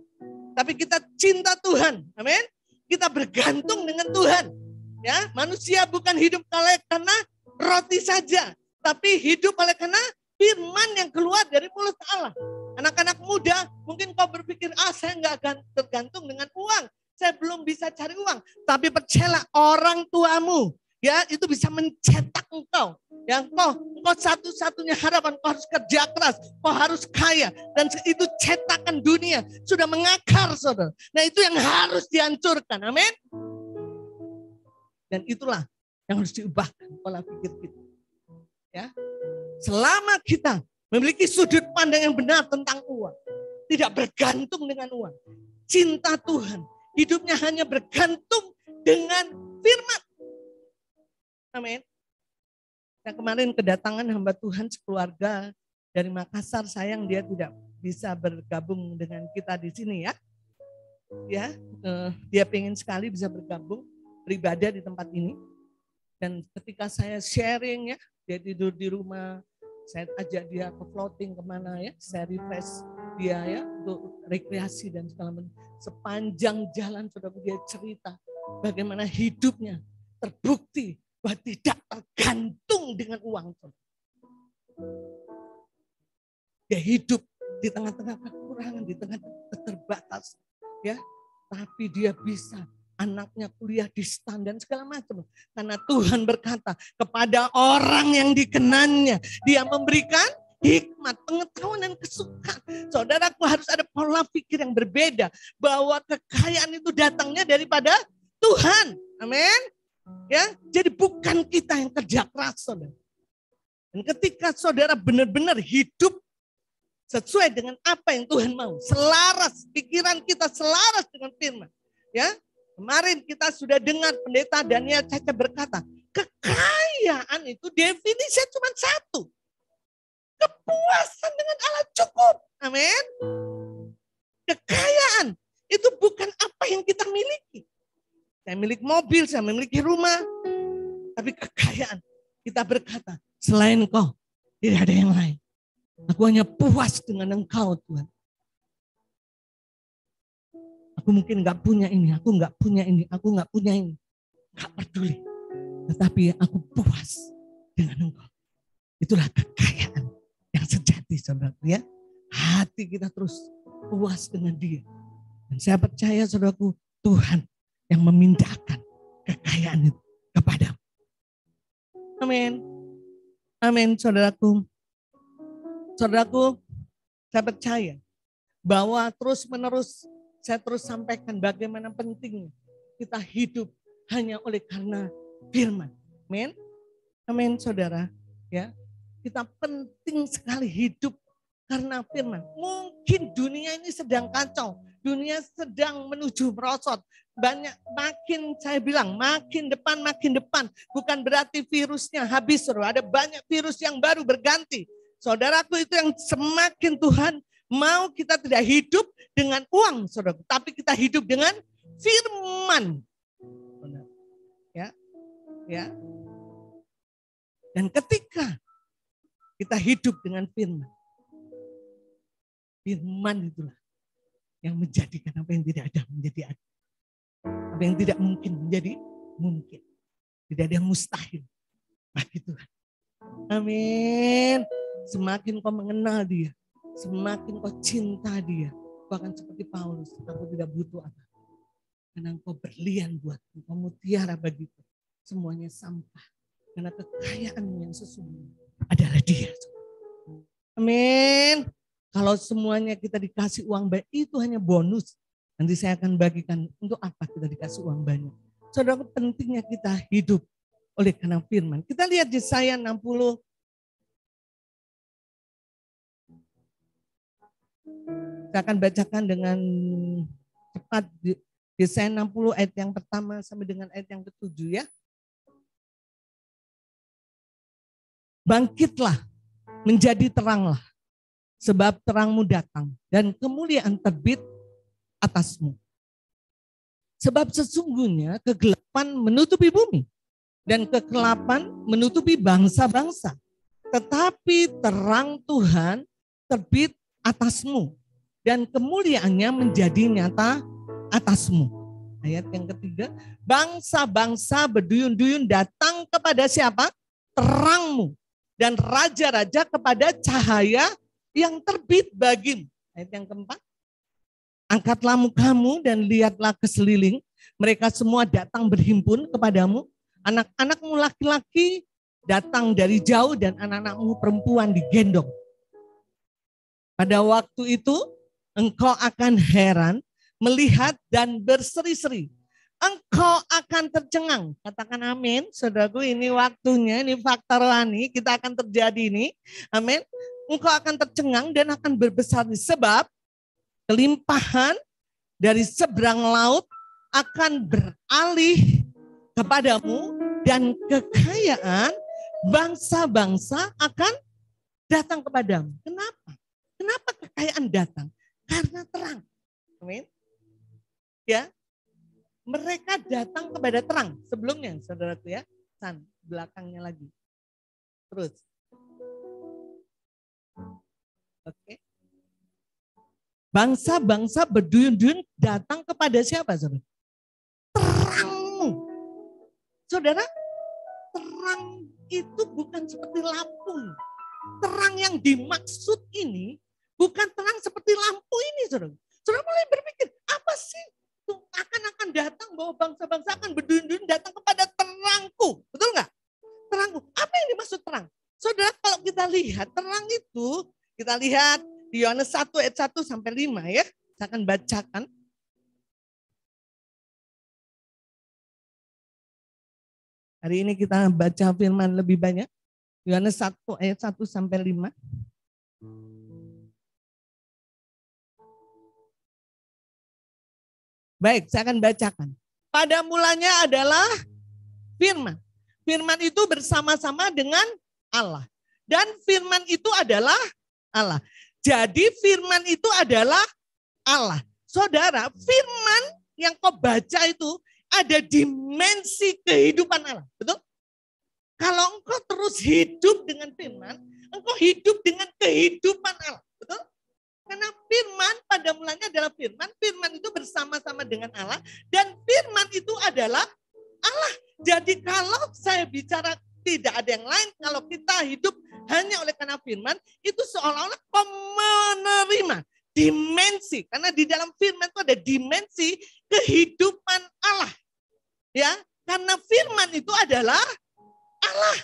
Tapi kita cinta Tuhan. Amin. Kita bergantung dengan Tuhan. Ya, manusia bukan hidup karena roti saja. Tapi hidup oleh karena firman yang keluar dari mulut Allah. Anak-anak muda, mungkin kau berpikir, saya nggak tergantung dengan uang. Saya belum bisa cari uang. Tapi percayalah, orang tuamu ya itu bisa mencetak engkau. Yang engkau satu-satunya harapan, kau harus kerja keras, kau harus kaya. Dan itu cetakan dunia sudah mengakar saudara. Nah itu yang harus dihancurkan, amin. Dan itulah yang harus diubahkan pola pikir kita. Ya, selama kita memiliki sudut pandang yang benar tentang uang, tidak bergantung dengan uang, cinta Tuhan, hidupnya hanya bergantung dengan firman. Amin. Nah, kemarin kedatangan hamba Tuhan sekeluarga dari Makassar, sayang dia tidak bisa bergabung dengan kita di sini ya. Ya, dia pengen sekali bisa bergabung beribadah di tempat ini. Dan ketika saya sharing ya, dia tidur di rumah, saya ajak dia ke floating kemana ya, saya refresh dia ya untuk rekreasi dan segala macam. Sepanjang jalan saudara dia cerita bagaimana hidupnya terbukti bahwa tidak tergantung dengan uang. Dia hidup di tengah-tengah kekurangan, di tengah keterbatasan, ya. Tapi dia bisa, anaknya kuliah di STAN dan segala macam. Karena Tuhan berkata kepada orang yang dikenannya, dia memberikan hikmat, pengetahuan dan kesukaan. Saudaraku, harus ada pola pikir yang berbeda bahwa kekayaan itu datangnya daripada Tuhan. Amin. Ya, jadi bukan kita yang kerja keras, saudara. Dan ketika saudara benar-benar hidup sesuai dengan apa yang Tuhan mau, selaras pikiran kita selaras dengan firman. Ya, kemarin kita sudah dengar pendeta Daniel Caca berkata, kekayaan itu definisinya cuma satu, kepuasan dengan Allah cukup. Amin. Kekayaan itu bukan apa yang kita miliki. Saya memiliki mobil, saya memiliki rumah. Tapi kekayaan, kita berkata, selain Engkau, tidak ada yang lain. Aku hanya puas dengan Engkau, Tuhan. Aku mungkin nggak punya ini, aku nggak punya ini, aku nggak punya ini. Nggak peduli. Tetapi aku puas dengan Engkau. Itulah kekayaan yang sejati, saudaraku ya. Hati kita terus puas dengan Dia. Dan saya percaya, saudaraku, Tuhan yang memindahkan kekayaan itu kepadamu. Amin. Amin, saudaraku. Saudaraku, saya percaya bahwa terus-menerus saya terus sampaikan bagaimana pentingnya kita hidup hanya oleh karena firman. Amin. Amin, saudara. Ya, kita penting sekali hidup karena firman. Mungkin dunia ini sedang kacau. Dunia sedang menuju merosot. Makin saya bilang, makin depan. Bukan berarti virusnya habis. Ada banyak virus yang baru berganti. Saudaraku, itu yang semakin Tuhan mau kita tidak hidup dengan uang, saudara, tapi kita hidup dengan firman. Ya, ya. Dan ketika kita hidup dengan firman, firman itulah yang menjadikan apa yang tidak ada menjadi ada. Apa yang tidak mungkin menjadi mungkin. Tidak ada yang mustahil bagi Tuhan. Amin. Semakin kau mengenal dia, semakin kau cinta dia, kau akan seperti Paulus. Aku tidak butuh apa. Karena engkau berlian buatku, engkau mutiara bagiku. Semuanya sampah. Karena kekayaanmu yang sesungguhnya adalah dia. Amin. Kalau semuanya kita dikasih uang banyak, itu hanya bonus. Nanti saya akan bagikan untuk apa kita dikasih uang banyak. Saudara, pentingnya kita hidup oleh karena firman. Kita lihat Yesaya 60. Saya akan bacakan dengan cepat Yesaya 60 ayat yang pertama sampai dengan ayat yang ke-7 ya. Bangkitlah, menjadi teranglah, sebab terangmu datang dan kemuliaan terbit atasmu. Sebab sesungguhnya kegelapan menutupi bumi dan kegelapan menutupi bangsa-bangsa. Tetapi terang Tuhan terbit atasmu dan kemuliaannya menjadi nyata atasmu. Ayat yang ketiga, bangsa-bangsa berduyun-duyun datang kepada siapa? Terangmu. Dan raja-raja kepada cahaya yang terbit bagimu. Ayat yang keempat, angkatlah mukamu dan lihatlah ke seliling. Mereka semua datang berhimpun kepadamu. Anak-anakmu laki-laki datang dari jauh dan anak-anakmu perempuan digendong. Pada waktu itu engkau akan heran, melihat dan berseri-seri. Engkau akan tercengang. Katakan amin. Saudaraku, ini waktunya, ini fakta rohani, kita akan terjadi ini. Amin. Engkau akan tercengang dan akan berbesar. Sebab kelimpahan dari seberang laut akan beralih kepadamu dan kekayaan bangsa-bangsa akan datang kepadamu. Kenapa? Kenapa kekayaan datang? Karena terang. Amin. Ya. Mereka datang kepada terang. Sebelumnya, saudaraku ya. Belakangnya lagi. Terus. Oke. Bangsa-bangsa berduyun-duyun datang kepada siapa, saudara? Terangmu. Saudara, terang itu bukan seperti lampu. Terang yang dimaksud ini bukan terang seperti lampu ini, saudara. Saudara mulai berpikir, apa sih akan datang bahwa bangsa-bangsa akan berduyun-duyun datang kepada terangku. Betul nggak? Terangku. Apa yang dimaksud terang? Saudara, kalau kita lihat terang itu, kita lihat di Yohanes 1 ayat 1 sampai 5 ya. Saya akan bacakan. Hari ini kita baca firman lebih banyak. Yohanes 1 ayat 1 sampai 5. Baik, saya akan bacakan. Pada mulanya adalah firman. Firman itu bersama-sama dengan Allah. Dan firman itu adalah Allah. Jadi firman itu adalah Allah. Saudara, firman yang kau baca itu ada dimensi kehidupan Allah. Betul? Kalau engkau terus hidup dengan firman, engkau hidup dengan kehidupan Allah. Betul? Karena firman pada mulanya adalah firman. Firman itu bersama-sama dengan Allah. Dan firman itu adalah Allah. Jadi kalau saya bicara tidak ada yang lain. Kalau kita hidup hanya oleh karena firman. Itu seolah-olah kau menerima dimensi. Karena di dalam firman itu ada dimensi kehidupan Allah. Ya, karena firman itu adalah Allah.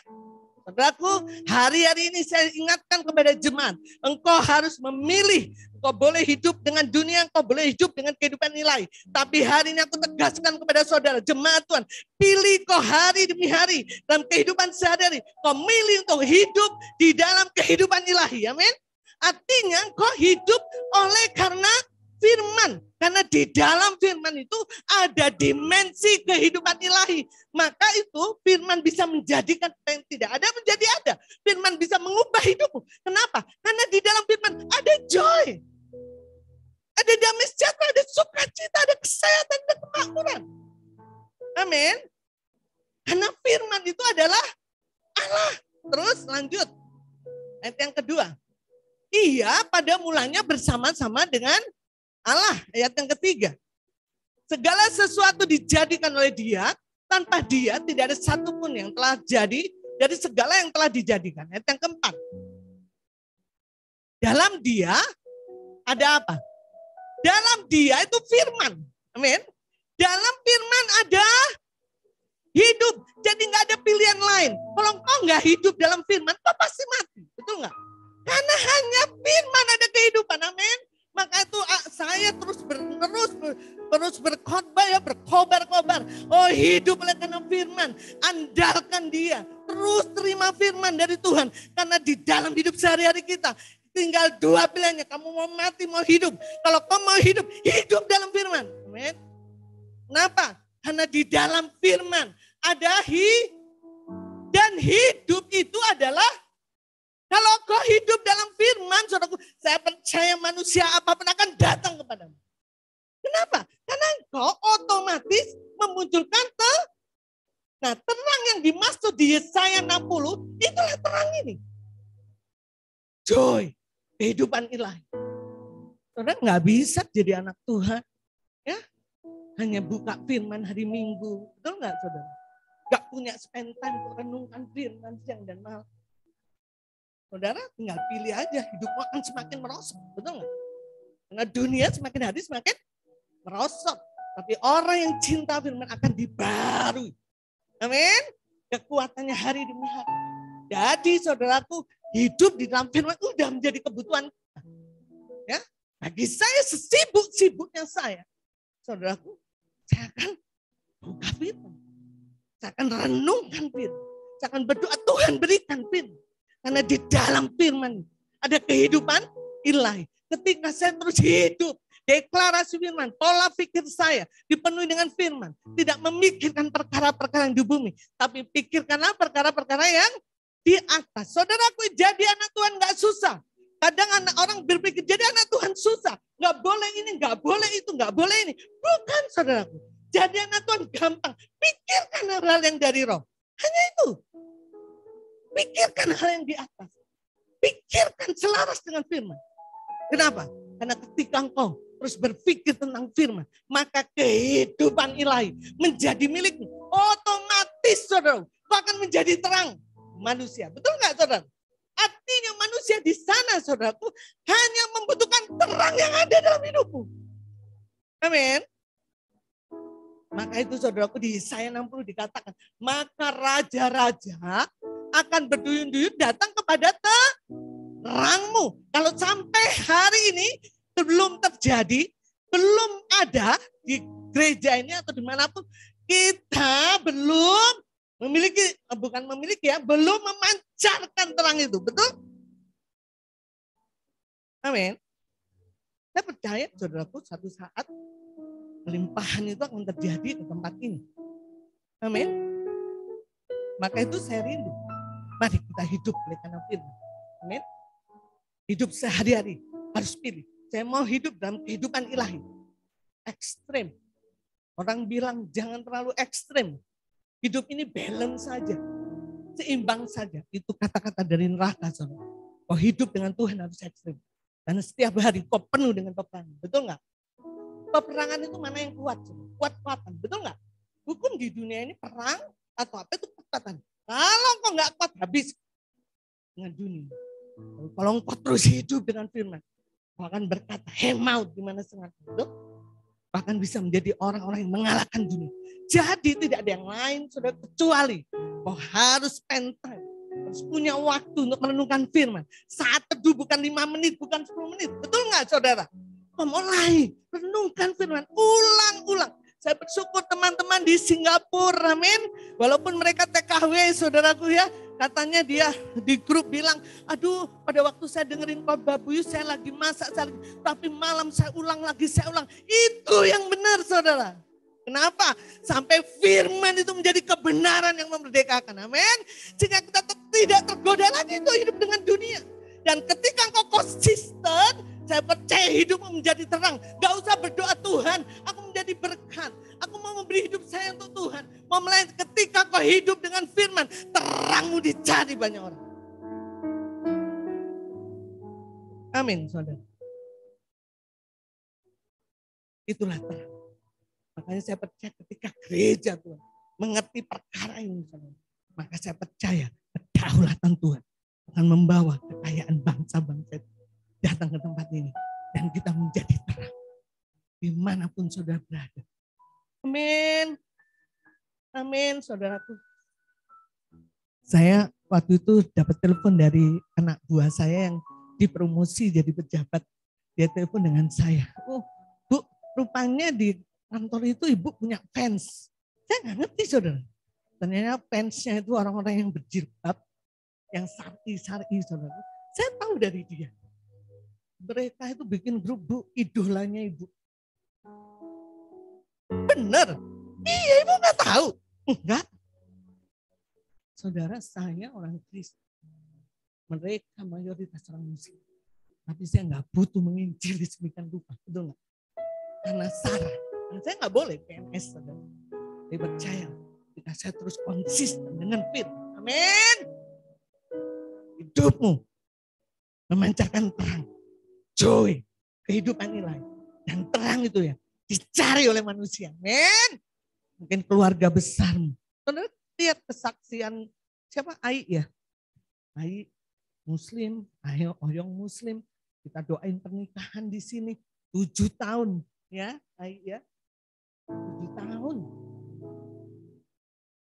Saudaraku, hari-hari ini saya ingatkan kepada jemaat, engkau harus memilih. Engkau boleh hidup dengan dunia, engkau boleh hidup dengan kehidupan nilai. Tapi hari ini aku tegaskan kepada saudara, jemaat Tuhan, pilih kau hari demi hari dalam kehidupan sehari-hari. Kau milih untuk hidup di dalam kehidupan ilahi, amin. Artinya kau hidup oleh karena firman. Karena di dalam firman itu ada dimensi kehidupan ilahi. Maka itu firman bisa menjadikan yang tidak ada menjadi ada. Firman bisa mengubah hidupmu. Kenapa? Karena di dalam firman ada joy. Ada damai sejahtera, ada sukacita, ada kesehatan, ada kemakmuran. Amin. Karena firman itu adalah Allah. Terus lanjut. Ayat yang kedua. Ia pada mulanya bersama-sama dengan Allah. Ayat yang ketiga. Segala sesuatu dijadikan oleh Dia. Tanpa Dia tidak ada satupun yang telah jadi dari segala yang telah dijadikan. Ayat yang keempat. Dalam Dia ada apa? Dalam Dia itu firman. Amin. Dalam firman ada hidup. Jadi nggak ada pilihan lain. Kalau engkau nggak hidup dalam firman, kau pasti mati. Betul nggak? Karena hanya firman ada kehidupan. Amin. Maka itu saya terus berkhotbah ya, berkobar-kobar. Oh, hidup oleh karena firman. Andalkan Dia. Terus terima firman dari Tuhan. Karena di dalam hidup sehari-hari kita tinggal dua pilihannya. Kamu mau mati, mau hidup. Kalau kamu mau hidup, hidup dalam firman. Amin. Kenapa? Karena di dalam firman ada dan hidup itu adalah kalau kau hidup dalam firman, saudaraku, saya percaya manusia apapun akan datang kepadamu. Kenapa? Karena engkau otomatis memunculkan terang yang dimaksud di Yesaya 60, itulah terang ini. Joy, kehidupan ilahi. Saudara nggak bisa jadi anak Tuhan, ya? Hanya buka firman hari Minggu, betul nggak saudara? Nggak punya spend time untuk renungkan firman siang dan malam. Saudara tinggal pilih aja, hidupmu akan semakin merosot, betul nggak? Karena dunia semakin hari semakin merosot. Tapi orang yang cinta firman akan dibarui. Amin. Kekuatannya hari demi hari. Jadi saudaraku, hidup di dalam firman udah menjadi kebutuhan kita. Ya, bagi saya sesibuk-sibuknya saya, saudaraku, saya akan buka firman. Saya akan renungkan firman. Saya akan berdoa, Tuhan berikan firman. Karena di dalam firman ada kehidupan ilahi. Ketika saya terus hidup, deklarasi firman, pola pikir saya dipenuhi dengan firman. Tidak memikirkan perkara-perkara yang di bumi. Tapi pikirkanlah perkara-perkara yang di atas. Saudaraku, jadi anak Tuhan gak susah. Kadang anak orang berpikir jadi anak Tuhan susah. Gak boleh ini, gak boleh itu, gak boleh ini. Bukan saudaraku. Jadi anak Tuhan gampang. Pikirkan hal yang dari roh. Hanya itu. Pikirkan hal yang di atas. Pikirkan selaras dengan firman. Kenapa? Karena ketika engkau terus berpikir tentang firman, maka kehidupan ilahi menjadi milikmu. Otomatis saudara, kau akan menjadi terang manusia. Betul nggak saudara? Artinya manusia di sana saudaraku hanya membutuhkan terang yang ada dalam hidupmu. Amin. Maka itu saudaraku di Yesaya 60 dikatakan, maka raja-raja akan berduyun-duyun datang kepada terangmu. Kalau sampai hari ini belum terjadi, belum ada di gereja ini atau dimanapun, kita belum memiliki, bukan memiliki ya, belum memancarkan terang itu. Betul? Amin. Saya percaya saudaraku suatu saat pelimpahan itu akan terjadi di tempat ini. Amin. Maka itu saya rindu. Mari kita hidup oleh karena firman. Amin. Hidup sehari-hari harus pilih. Saya mau hidup dalam kehidupan ilahi. Ekstrem. Orang bilang jangan terlalu ekstrem. Hidup ini balance saja. Seimbang saja. Itu kata-kata dari neraka. Saudara. Kau hidup dengan Tuhan harus ekstrem. Karena setiap hari kau penuh dengan peperangan. Betul nggak? Peperangan itu mana yang kuat? Kuat-kuatan. Betul nggak? Hukum di dunia ini perang atau apa itu kekuatan. Kalau kau nggak kuat, habis dengan dunia. Kalau kau terus hidup dengan firman, kau akan berkata, hemaut di mana setengah hidup, bahkan bisa menjadi orang-orang yang mengalahkan dunia. Jadi tidak ada yang lain, saudara, kecuali kau harus spend time, harus punya waktu untuk merenungkan firman. Saat teduh bukan 5 menit, bukan 10 menit. Betul nggak saudara? Kau mulai renungkan firman, ulang-ulang. Saya bersyukur teman-teman di Singapura, amin. Walaupun mereka TKW, saudaraku ya, Katanya dia di grup bilang, aduh pada waktu saya dengerin khotbah Buyut saya lagi masak, tapi malam saya ulang lagi, saya ulang. Itu yang benar saudara. Kenapa? Sampai firman itu menjadi kebenaran yang memerdekakan. Amin. Sehingga kita tidak tergoda lagi itu hidup dengan dunia. Dan ketika engkau konsisten, saya percaya hidupmu menjadi terang. Gak usah berdoa Tuhan, aku menjadi berkat. Aku mau memberi hidup saya untuk Tuhan. Mau melayani ketika kau hidup dengan firman, terangmu dicari banyak orang. Amin, saudara. Itulah terang. Makanya saya percaya ketika gereja Tuhan mengerti perkara ini, saudara, maka saya percaya kedaulatan Tuhan akan membawa kekayaan bangsa-bangsa datang ke tempat ini. Dan kita menjadi terang dimanapun saudara berada. Amin. Amin, saudaraku. Saya waktu itu dapat telepon dari anak buah saya yang dipromosi jadi pejabat. Dia telepon dengan saya. Oh, Bu, rupanya di kantor itu ibu punya fans. Saya nggak ngerti, saudara. Ternyata fansnya itu orang-orang yang berjilbab, yang syar'i, saudara. Saya tahu dari dia. Mereka itu bikin grup, Bu, idolanya ibu. Benar. Iya, ibu nggak tahu. Enggak. Saudara, saya orang Kristen. Mereka mayoritas orang Muslim. Tapi saya nggak butuh menginjili sedemikian rupa. Betul nggak? Karena Sarah. Dan saya nggak boleh PNS, saudara. Saya percaya jika saya terus konsisten dengan firman. Amin. Hidupmu memancarkan terang. Joy. Kehidupan nilai. Dan terang itu ya dicari oleh manusia. Men. Mungkin keluarga besarmu. Saudara lihat kesaksian siapa? Ai ya. Ai Muslim, ayo Oyong Muslim. Kita doain pernikahan di sini 7 tahun ya, Ai ya. 7 tahun.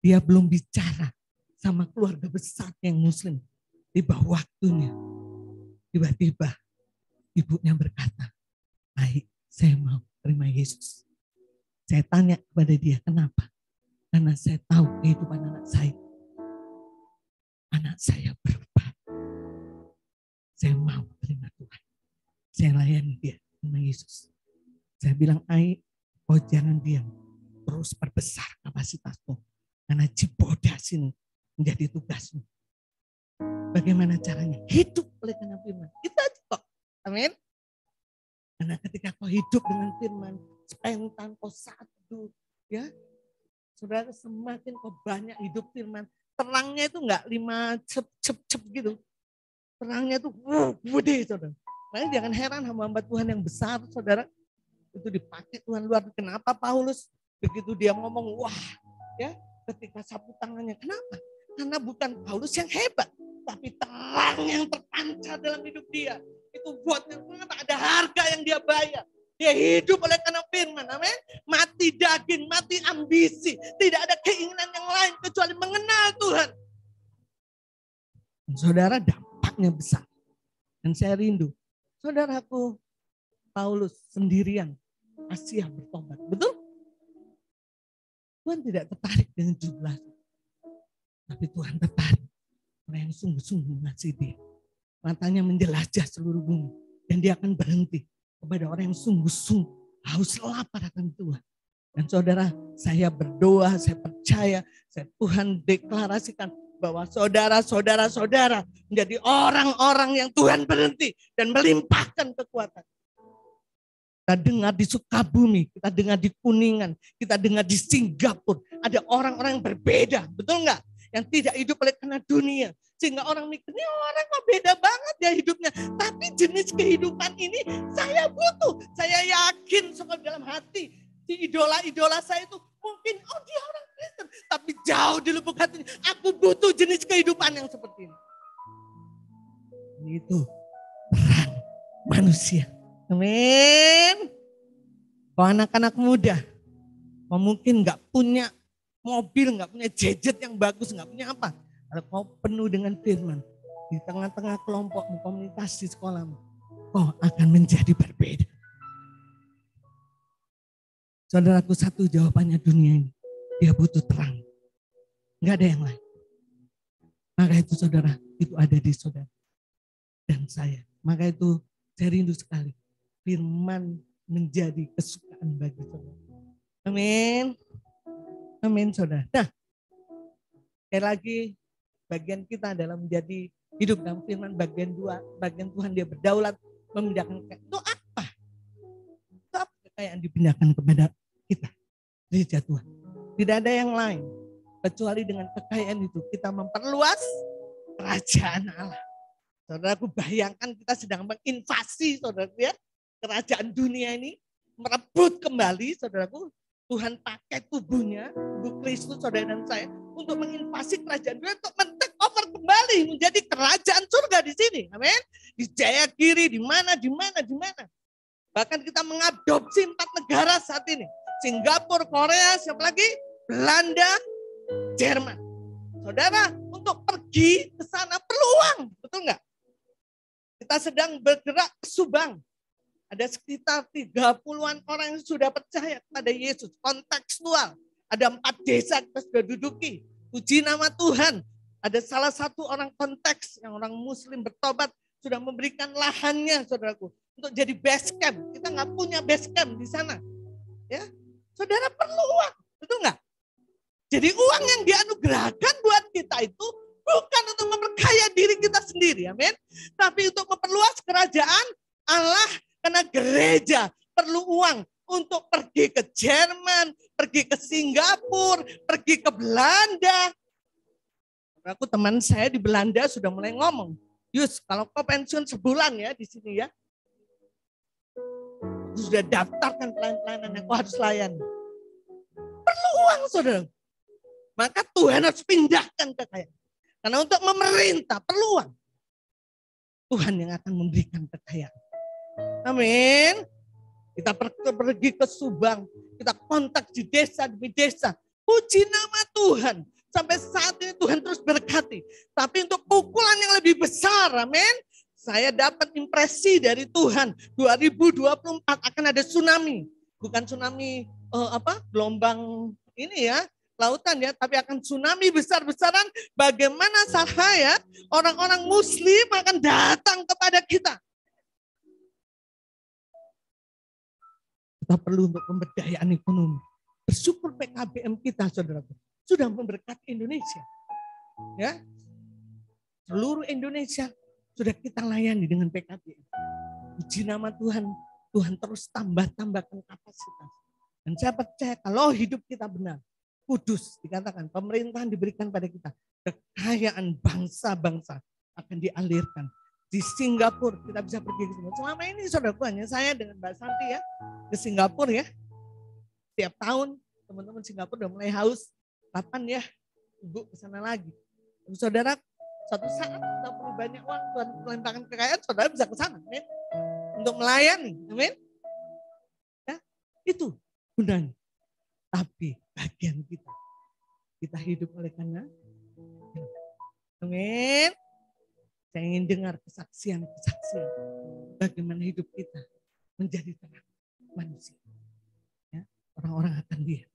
Dia belum bicara sama keluarga besar yang Muslim. Tiba waktunya. Tiba-tiba ibunya berkata, Ai, saya mau terima Yesus. Saya tanya kepada dia, kenapa? Karena saya tahu kehidupan anak saya. Anak saya berubah. Saya mau terima Tuhan. Saya layani dia sama Yesus. Saya bilang, Ai, oh jangan diam. Terus perbesar kapasitasmu. Karena Cibodas ini menjadi tugasmu. Bagaimana caranya? Hidup oleh karena firman. Kita aja kok. Amin. Karena ketika kau hidup dengan firman, spend time kau satu, ya, saudara, semakin kau banyak hidup firman, terangnya itu enggak 5 cep gitu, terangnya itu gede, saudara. Makanya jangan heran hamba-hamba Tuhan yang besar, saudara, itu dipakai Tuhan luar. Kenapa Paulus begitu dia ngomong, wah, ya, ketika sapu tangannya, kenapa? Karena bukan Paulus yang hebat, tapi terang yang terpancar dalam hidup dia. Itu buat kenapa ada harga yang dia bayar. Dia hidup oleh karena firman. Amin. Mati daging, mati ambisi. Tidak ada keinginan yang lain kecuali mengenal Tuhan. Saudara, dampaknya besar. Dan saya rindu. Saudaraku Paulus sendirian Asia bertobat. Betul? Tuhan tidak tertarik dengan jumlah. Tapi Tuhan tertarik. Orang yang sungguh-sungguh mengasihi dia. Matanya menjelajah seluruh bumi. Dan dia akan berhenti kepada orang yang sungguh-sungguh haus lapar akan Tuhan. Dan saudara, saya berdoa, saya percaya, Tuhan deklarasikan bahwa saudara-saudara menjadi orang-orang yang Tuhan berhenti dan melimpahkan kekuatan. Kita dengar di Sukabumi, kita dengar di Kuningan, kita dengar di Singapura. Ada orang-orang yang berbeda, betul nggak? Yang tidak hidup oleh karena dunia. Sehingga orang mikir, ini orang kok beda banget ya hidupnya. Tapi jenis kehidupan ini saya butuh. Saya yakin sekali dalam hati. Si idola-idola saya itu mungkin, oh dia orang Kristen. Tapi jauh di lubuk hatinya, aku butuh jenis kehidupan yang seperti ini. Itu peran manusia. Amin. Kau anak-anak muda, kau mungkin gak punya mobil, gak punya gadget yang bagus, gak punya apa. Kalau kau penuh dengan firman, di tengah-tengah kelompokmu, komunitas di sekolahmu, kau akan menjadi berbeda. Saudaraku, satu jawabannya dunia ini, dia butuh terang. Gak ada yang lain. Maka itu saudara, itu ada di saudara dan saya. Maka itu saya rindu sekali. Firman menjadi kesukaan bagi saudara. Amin. Amin saudara. Nah, sekali lagi bagian kita adalah menjadi hidup dalam firman bagian 2. Bagian Tuhan dia berdaulat memindahkan kekayaan. Itu apa? Itu apa kekayaan dipindahkan kepada kita? Gereja Tuhan. Tidak ada yang lain. Kecuali dengan kekayaan itu kita memperluas kerajaan Allah. Saudaraku bayangkan kita sedang menginvasi saudaraku ya. Kerajaan dunia ini merebut kembali saudaraku. Tuhan pakai tubuhnya, tubuh Kristus saudara dan saya untuk menginvasi kerajaan dunia, untuk men-take over kembali menjadi kerajaan surga di sini. Amin. Di Jayagiri, di mana. Bahkan kita mengadopsi 4 negara saat ini. Singapura, Korea, siapa lagi? Belanda, Jerman. Saudara, untuk pergi ke sana perlu uang, betul enggak? Kita sedang bergerak ke Subang. Ada sekitar 30-an orang yang sudah percaya kepada Yesus. Kontekstual. Ada 4 desa kita sudah duduki. Puji nama Tuhan. Ada salah satu orang konteks yang orang muslim bertobat. Sudah memberikan lahannya saudaraku. Untuk jadi base camp. Kita nggak punya base camp di sana. Ya, saudara perlu uang. Betul nggak? Jadi uang yang dianugerahkan buat kita itu bukan untuk memperkaya diri kita sendiri. Amin. Tapi untuk memperluas kerajaan Allah. Karena gereja perlu uang untuk pergi ke Jerman, pergi ke Singapura, pergi ke Belanda. Aku teman saya di Belanda sudah mulai ngomong, Yus kalau kau pensiun sebulan ya di sini ya, sudah daftarkan pelayanan yang kau harus layani. Perlu uang saudara. Maka Tuhan harus pindahkan kekayaan. Karena untuk memerintah perlu uang. Tuhan yang akan memberikan kekayaan. Amin. Kita pergi ke Subang, kita kontak di desa demi desa. Puji nama Tuhan. Sampai saat ini Tuhan terus berkati. Tapi untuk pukulan yang lebih besar, amin. Saya dapat impresi dari Tuhan. 2024 akan ada tsunami. Bukan tsunami gelombang ini ya, lautan ya. Tapi akan tsunami besar-besaran. Bagaimana saya, orang-orang muslim akan datang kepada kita. Kita perlu untuk pemberdayaan ekonomi. Bersyukur PKBM kita, saudara, sudah memberkati Indonesia. Ya, seluruh Indonesia sudah kita layani dengan PKBM. Puji nama Tuhan, Tuhan terus tambahkan kapasitas. Dan saya percaya kalau hidup kita benar, kudus dikatakan, pemerintahan diberikan pada kita, kekayaan bangsa-bangsa akan dialirkan. Di Singapura kita bisa pergi ke Singapura. Selama ini saudaraku hanya saya dengan Mbak Santi ya ke Singapura ya. Tiap tahun teman-teman Singapura udah mulai haus. Kapan ya Ibu ke sana lagi? Saudara, suatu saat kita perlu banyak uang, Tuhan melimpahkan kekayaan, saudara bisa ke sana. Amin. Untuk melayani. Amin. Ya, itu gunanya. Tapi bagian kita hidup oleh karena amin. Saya ingin dengar kesaksian bagaimana hidup kita menjadi terang manusia. Ya, orang-orang akan lihat.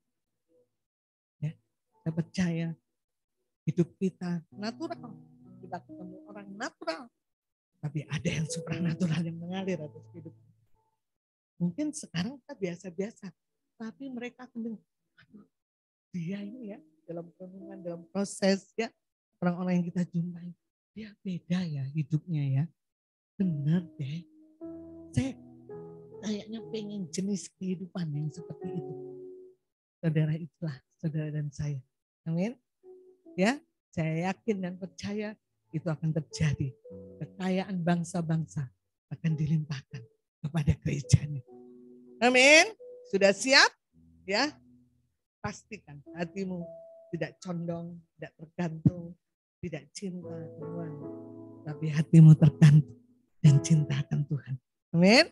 Ya, saya percaya hidup kita natural. Kita ketemu orang natural. Tapi ada yang supranatural yang mengalir atas hidup. Mungkin sekarang kita biasa-biasa. Tapi mereka akan dia ini ya dalam renungan, dalam proses ya. Orang-orang yang kita jumpai. Dia beda ya hidupnya ya. Benar deh. Saya kayaknya pengen jenis kehidupan yang seperti itu. Saudara itulah saudara dan saya. Amin. Ya, saya yakin dan percaya itu akan terjadi. Kekayaan bangsa-bangsa akan dilimpahkan kepada gerejanya. Amin. Sudah siap? Ya. Pastikan hatimu tidak condong, tidak tergantung. Tidak cinta Tuhan, tapi hatimu tergantung dan cintakan Tuhan. Amin.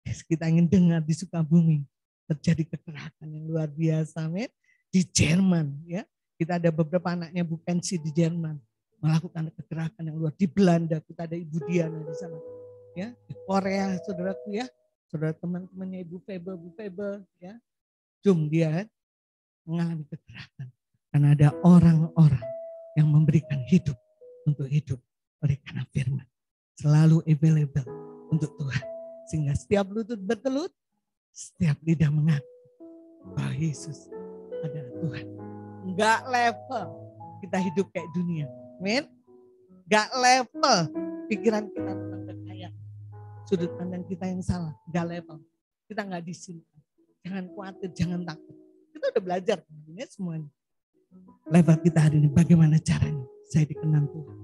Kita ingin dengar di Sukabumi terjadi kegerakan yang luar biasa. Amin. Di Jerman, ya kita ada beberapa anaknya Bu Pensi di Jerman melakukan kegerakan yang luar. Di Belanda kita ada Ibu Diana di sana. Ya, di Korea saudaraku ya, saudara teman-temannya Ibu Febe, ya, dia mengalami kegerakan karena ada orang-orang yang memberikan hidup untuk hidup oleh karena firman. Selalu available untuk Tuhan. Sehingga setiap lutut bertelut, setiap lidah mengaku bahwa Yesus adalah Tuhan. Enggak level kita hidup kayak dunia. Amin. Enggak level pikiran kita tentang kekayaan. Sudut pandang kita yang salah. Enggak level. Kita enggak di sini. Jangan khawatir, jangan takut. Kita udah belajar semuanya. Level kita hari ini bagaimana caranya? Saya dikenal Tuhan.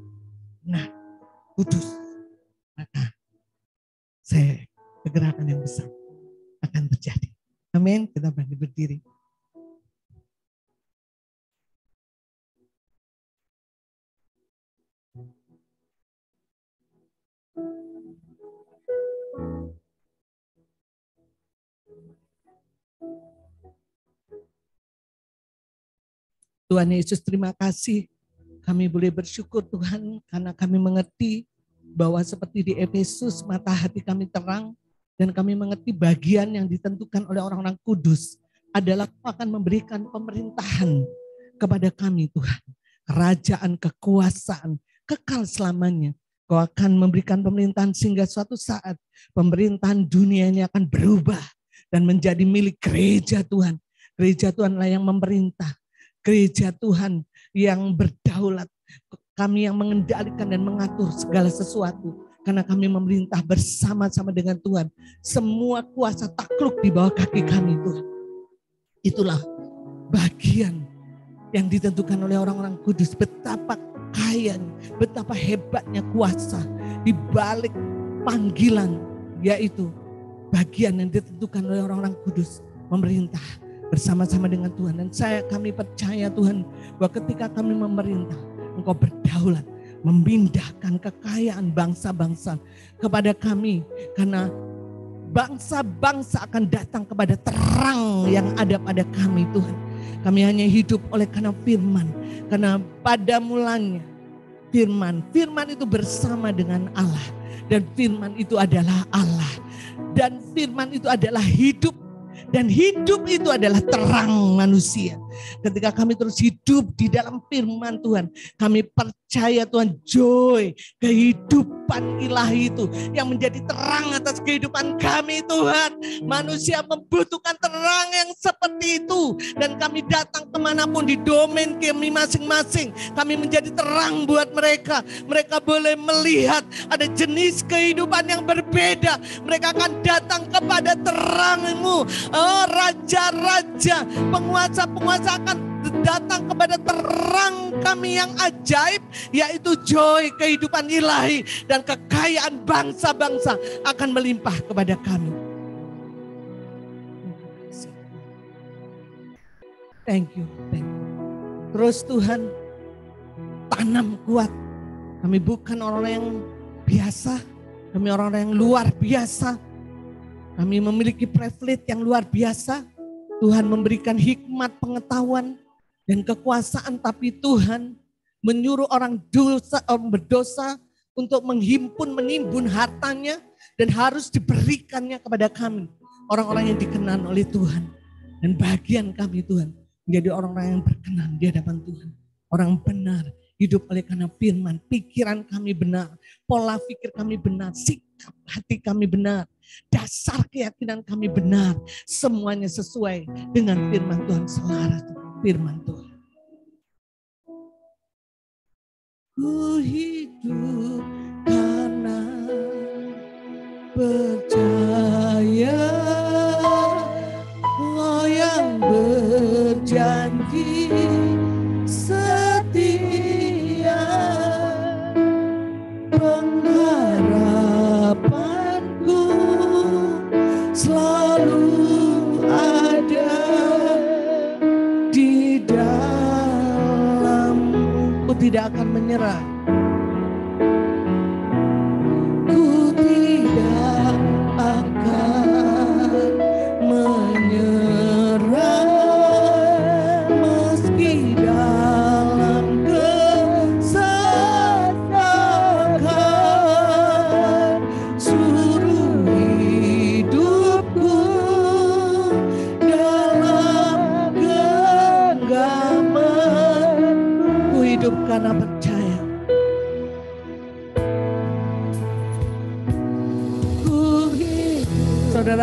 Nah, kudus. Maka saya kegerakan yang besar akan terjadi. Amin. Kita berdiri. Tuhan Yesus, terima kasih. Kami boleh bersyukur Tuhan karena kami mengerti bahwa seperti di Efesus mata hati kami terang dan kami mengerti bagian yang ditentukan oleh orang-orang kudus adalah akan memberikan pemerintahan kepada kami Tuhan. Kerajaan, kekuasaan, kekal selamanya. Kau akan memberikan pemerintahan sehingga suatu saat pemerintahan dunia ini akan berubah dan menjadi milik gereja Tuhan. Gereja Tuhanlah yang memerintah. Gereja Tuhan yang berdaulat. Kami yang mengendalikan dan mengatur segala sesuatu. Karena kami memerintah bersama-sama dengan Tuhan. Semua kuasa takluk di bawah kaki kami Tuhan. Itulah bagian yang ditentukan oleh orang-orang kudus. Betapa kayanya, betapa hebatnya kuasa di balik panggilan. Yaitu bagian yang ditentukan oleh orang-orang kudus. Memerintah bersama-sama dengan Tuhan. Dan kami percaya Tuhan bahwa ketika kami memerintah, Engkau berdaulat, memindahkan kekayaan bangsa-bangsa kepada kami. Karena bangsa-bangsa akan datang kepada terang yang ada pada kami Tuhan. Kami hanya hidup oleh karena firman. Karena pada mulanya firman itu bersama dengan Allah. Dan firman itu adalah Allah. Dan firman itu adalah hidup. Dan hidup itu adalah terang manusia. Ketika kami terus hidup di dalam firman Tuhan, kami percaya Tuhan, joy, kehidupan ilahi itu yang menjadi terang atas kehidupan kami Tuhan. Manusia membutuhkan terang yang seperti itu. Dan kami datang kemanapun di domain kami masing-masing. Kami menjadi terang buat mereka. Mereka boleh melihat ada jenis kehidupan yang berbeda. Mereka akan datang kepada terang-Mu. Oh, raja-raja, penguasa-penguasa akan datang kepada terang kami yang ajaib, yaitu joy, kehidupan ilahi, dan kekayaan bangsa-bangsa akan melimpah kepada kami. Thank you. Terus Tuhan, tanam kuat. Kami bukan orang yang biasa, kami orang-orang yang luar biasa. Kami memiliki privilege yang luar biasa. Tuhan memberikan hikmat, pengetahuan, dan kekuasaan. Tapi Tuhan menyuruh orang berdosa untuk menimbun hartanya. Dan harus diberikannya kepada kami. Orang-orang yang dikenal oleh Tuhan. Dan bagian kami Tuhan menjadi orang-orang yang berkenan di hadapan Tuhan. Orang benar, hidup oleh karena firman. Pikiran kami benar, pola pikir kami benar, sikap hati kami benar. Dasar keyakinan kami benar. Semuanya sesuai dengan firman Tuhan, selaras firman Tuhan. Ku hidup karena percaya Engkau yang berjanji setia. Pengharapanku selalu ada di dalam-Mu. Ku tidak akan menyerah. Ku tidak akan menyerah meski dalam kesesakan. Suruh hidupku dalam genggaman. Ku hidup karena percaya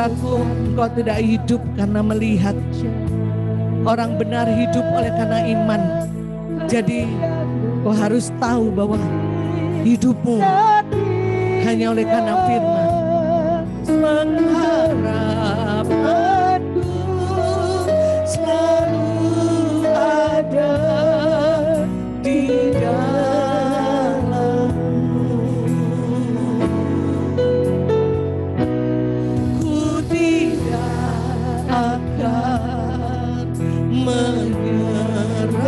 Saudaraku, engkau tidak hidup karena melihat. Orang benar hidup oleh karena iman. Jadi kau harus tahu bahwa hidupmu hanya oleh karena firman. Pengharapanku selalu ada di dalammu. Ku tidak akan menyerah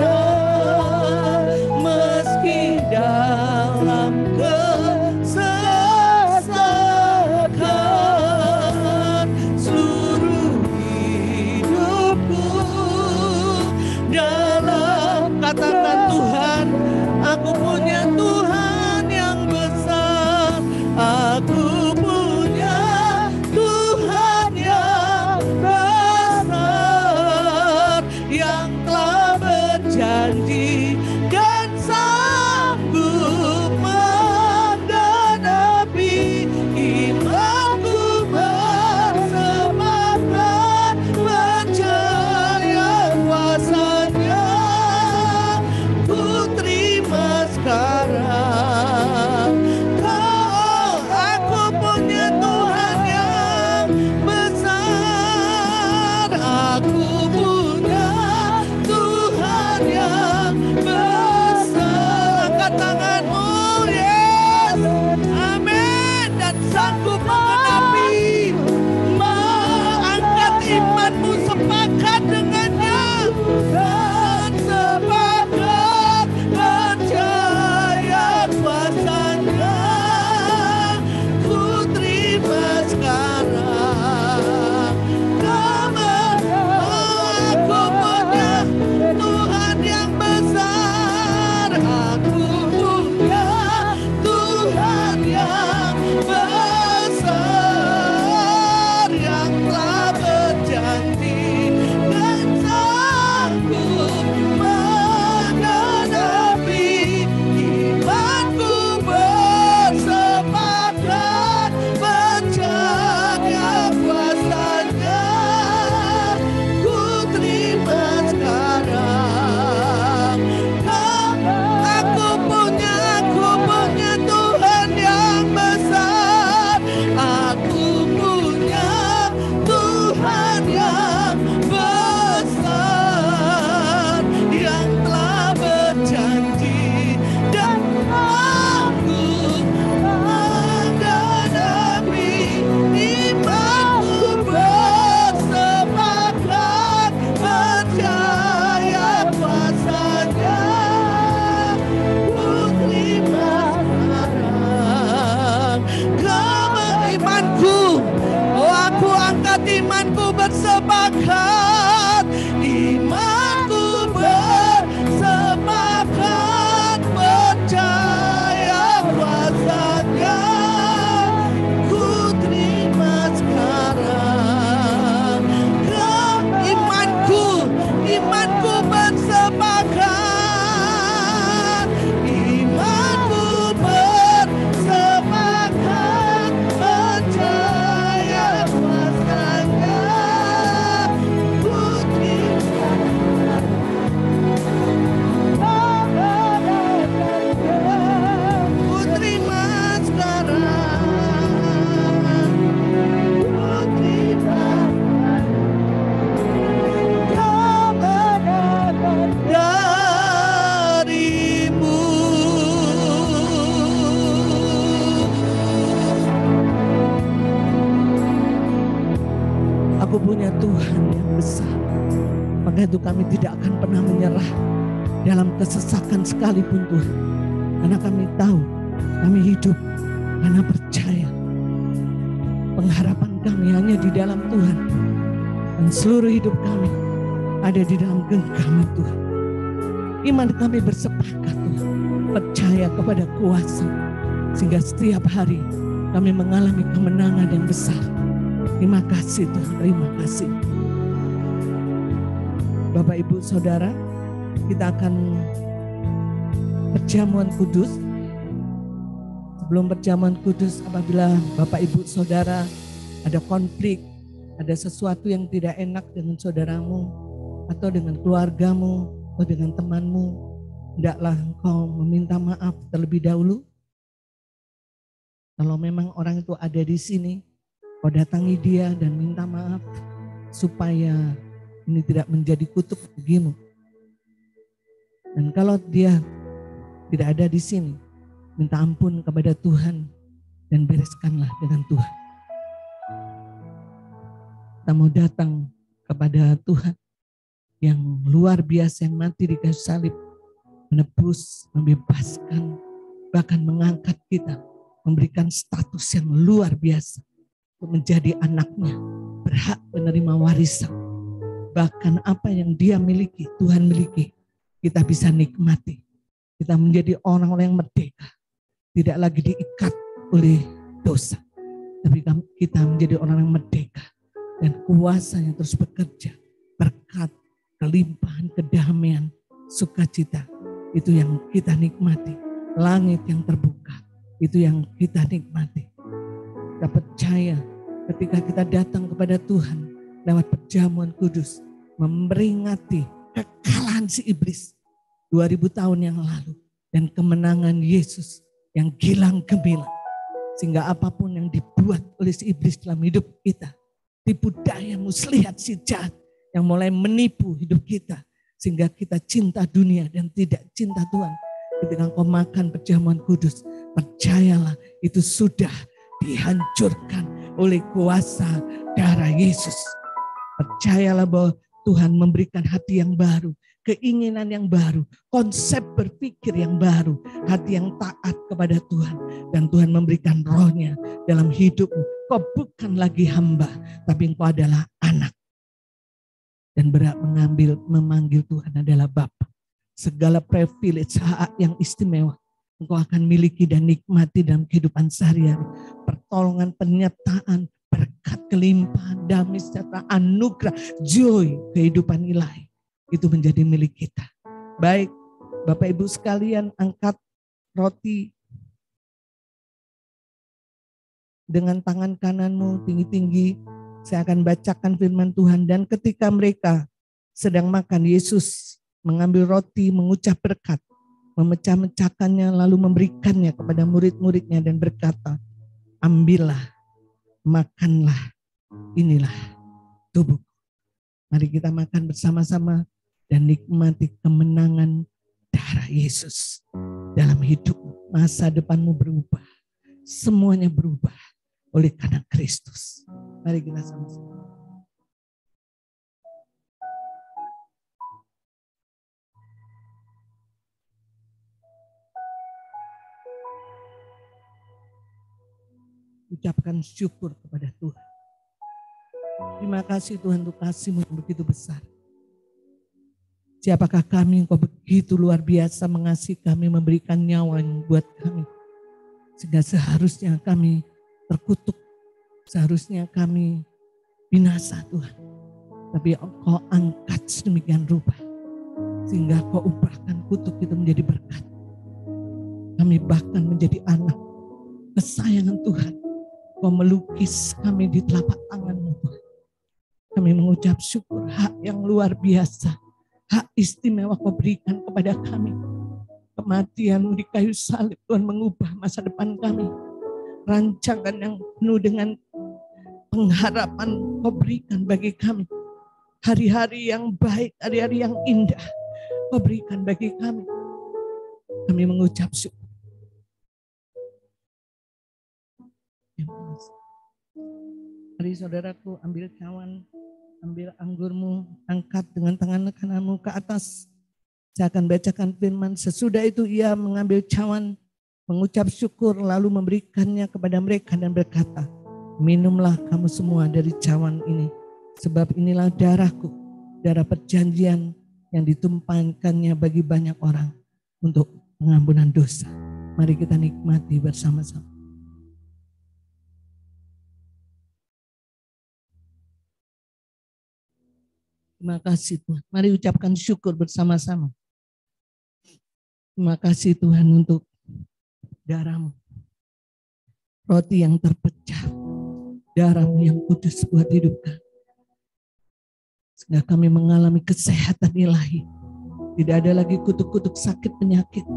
meski dalam kesesakan. Seluruh hidupku dalam, katakan Tuhan, aku punya Tuhan yang besar. Aku punya Tuhan yang besar, yang telah berjanji dan sanggup menghadapi. Imanku bersemangat percaya kuasanya. Ku terima sekarang. Aku punya Tuhan yang besar. Aku punya Tuhan yang besar. Angkat tanganmu, yes, amin. Dan sanggup menghadapi. Angkat imanmu, sepakat dengannya. Dan sepakat percaya kuasanya. Ku terima sekarang. Aku punya Tuhan yang besar. Aku punya Tuhan yang besar, yang telah berjanji dan sanggup menghadapi. Imanku bersepakat percaya kuasanya. Ku terima sekarang. Aku punya Tuhan yang besar. Aku punya Tuhan yang besar, yang telah berjanji dan sanggup menghadapi. Imanku bersepakat percaya kuasanya. Ku terima sekarang. Imanku, oh aku angkat imanku bersepakat. Imanku bersepakat percaya kuasanya. Ku terima sekarang. Imanku bersepakat. Imanku bersepakat percaya kuasanya. Ku terima sekarang. Ku terima darimu. Aku punya Tuhan yang besar. Maka itu kami tidak akan pernah menyerah dalam kesesakan sekalipun Tuhan. Karena kami tahu kami hidup karena percaya. Pengharapan kami hanya di dalam Tuhan. Dan seluruh hidup kami ada di dalam genggaman Tuhan. Iman kami bersepakat Tuhan. Percaya kepada kuasa. Sehingga setiap hari kami mengalami kemenangan yang besar. Terima kasih Tuhan, terima kasih. Bapak Ibu Saudara, kita akan perjamuan kudus. Sebelum perjamuan kudus, apabila Bapak Ibu Saudara ada konflik ada sesuatu yang tidak enak dengan saudaramu, atau dengan keluargamu, atau dengan temanmu, hendaklah engkau meminta maaf terlebih dahulu. Kalau memang orang itu ada di sini, kau datangi dia dan minta maaf supaya ini tidak menjadi kutuk bagimu. Dan kalau dia tidak ada di sini, minta ampun kepada Tuhan dan bereskanlah dengan Tuhan. Kita mau datang kepada Tuhan yang luar biasa, yang mati di kayu salib, menebus, membebaskan, bahkan mengangkat kita, memberikan status yang luar biasa untuk menjadi anaknya, berhak menerima warisan. Bahkan apa yang dia miliki, Tuhan miliki, kita bisa nikmati. Kita menjadi orang-orang yang merdeka, tidak lagi diikat oleh dosa, tapi kita menjadi orang yang merdeka dan kuasa yang terus bekerja, berkat, kelimpahan, kedamaian, sukacita, itu yang kita nikmati. Langit yang terbuka, itu yang kita nikmati. Kita percaya ketika kita datang kepada Tuhan lewat perjamuan kudus, memperingati kekalahan si iblis 2000 tahun yang lalu dan kemenangan Yesus yang gilang gemilang, sehingga apapun yang dibuat oleh si iblis dalam hidup kita, tipu daya muslihat si jahat yang mulai menipu hidup kita sehingga kita cinta dunia dan tidak cinta Tuhan. Ketika engkau makan perjamuan kudus, percayalah itu sudah dihancurkan oleh kuasa darah Yesus. Percayalah bahwa Tuhan memberikan hati yang baru, keinginan yang baru, konsep berpikir yang baru, hati yang taat kepada Tuhan. Dan Tuhan memberikan rohnya dalam hidupmu. Kau bukan lagi hamba, tapi engkau adalah anak. Dan berhak memanggil Tuhan adalah Bapa. Segala privilege, hak yang istimewa engkau akan miliki dan nikmati dalam kehidupan sehari-hari. Pertolongan, penyertaan, berkat, kelimpahan, damai, sejahtera, anugerah, joy, kehidupan ilahi. Itu menjadi milik kita. Baik, Bapak Ibu sekalian, angkat roti dengan tangan kananmu tinggi-tinggi. Saya akan bacakan firman Tuhan. Dan ketika mereka sedang makan, Yesus mengambil roti, mengucap berkat, memecah-mecahkannya, lalu memberikannya kepada murid-muridnya dan berkata, ambillah, makanlah, inilah tubuhku. Mari kita makan bersama-sama dan nikmati kemenangan darah Yesus dalam hidupmu. Masa depanmu berubah, semuanya berubah oleh karena Kristus. Mari kita sama-sama. Ucapkan syukur kepada Tuhan. Terima kasih Tuhan untuk kasih-Mu yang begitu besar. Siapakah kami, Engkau begitu luar biasa mengasihi kami, memberikan nyawa buat kami. Sehingga seharusnya kami terkutuk, seharusnya kami binasa Tuhan. Tapi Engkau angkat sedemikian rupa, sehingga Kau ubahkan kutuk itu menjadi berkat. Kami bahkan menjadi anak kesayangan Tuhan. Kau melukis kami di telapak tangan-Mu Tuhan. Kami mengucap syukur, hak yang luar biasa, hak istimewa Kau berikan kepada kami. Kematian di kayu salib Tuhan mengubah masa depan kami. Rancangan yang penuh dengan pengharapan Kau berikan bagi kami. Hari-hari yang baik, hari-hari yang indah Kau berikan bagi kami. Kami mengucap syukur. Mari saudaraku, ambil cawan, ambil anggurmu, angkat dengan tangan kananmu ke atas. Saya akan bacakan firman. Sesudah itu ia mengambil cawan, mengucap syukur, lalu memberikannya kepada mereka dan berkata, minumlah kamu semua dari cawan ini, sebab inilah darahku, darah perjanjian yang ditumpahkannya bagi banyak orang untuk pengampunan dosa. Mari kita nikmati bersama-sama. Terima kasih Tuhan. Mari ucapkan syukur bersama-sama. Terima kasih Tuhan untuk darah-Mu. Roti yang terpecah. Darah-Mu yang kudus buat hidup kami. Nah, kami mengalami kesehatan ilahi. Tidak ada lagi kutuk-kutuk sakit penyakit.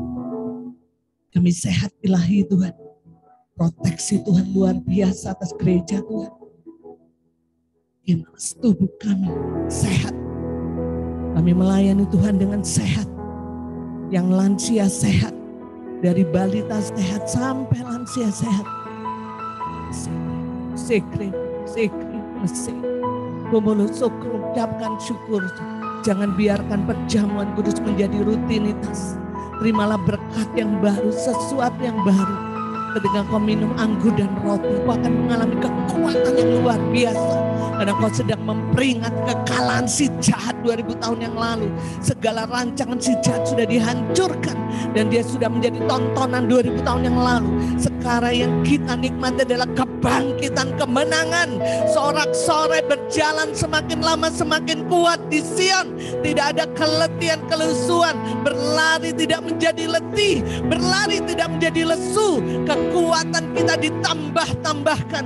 Kami sehat ilahi Tuhan. Proteksi Tuhan luar biasa atas gereja Tuhan. Tubuh kami sehat. Kami melayani Tuhan dengan sehat. Yang lansia sehat. Dari balita sehat sampai lansia sehat. Sekre. Ucapkan syukur. Jangan biarkan perjamuan kudus menjadi rutinitas. Terimalah berkat yang baru, sesuatu yang baru. Ketika kau minum anggur dan roti, kau akan mengalami kekuatan yang luar biasa. Karena kau sedang memperingat kekalahan si jahat 2000 tahun yang lalu. Segala rancangan si jahat sudah dihancurkan. Dan dia sudah menjadi tontonan 2000 tahun yang lalu. Sekarang yang kita nikmati adalah kebangkitan kemenangan. Sorak-sorai berjalan semakin lama semakin kuat di Sion. Tidak ada keletihan kelesuan. Berlari tidak menjadi letih. Berlari tidak menjadi lesu. Kekuatan kita ditambah-tambahkan.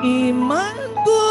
Imanku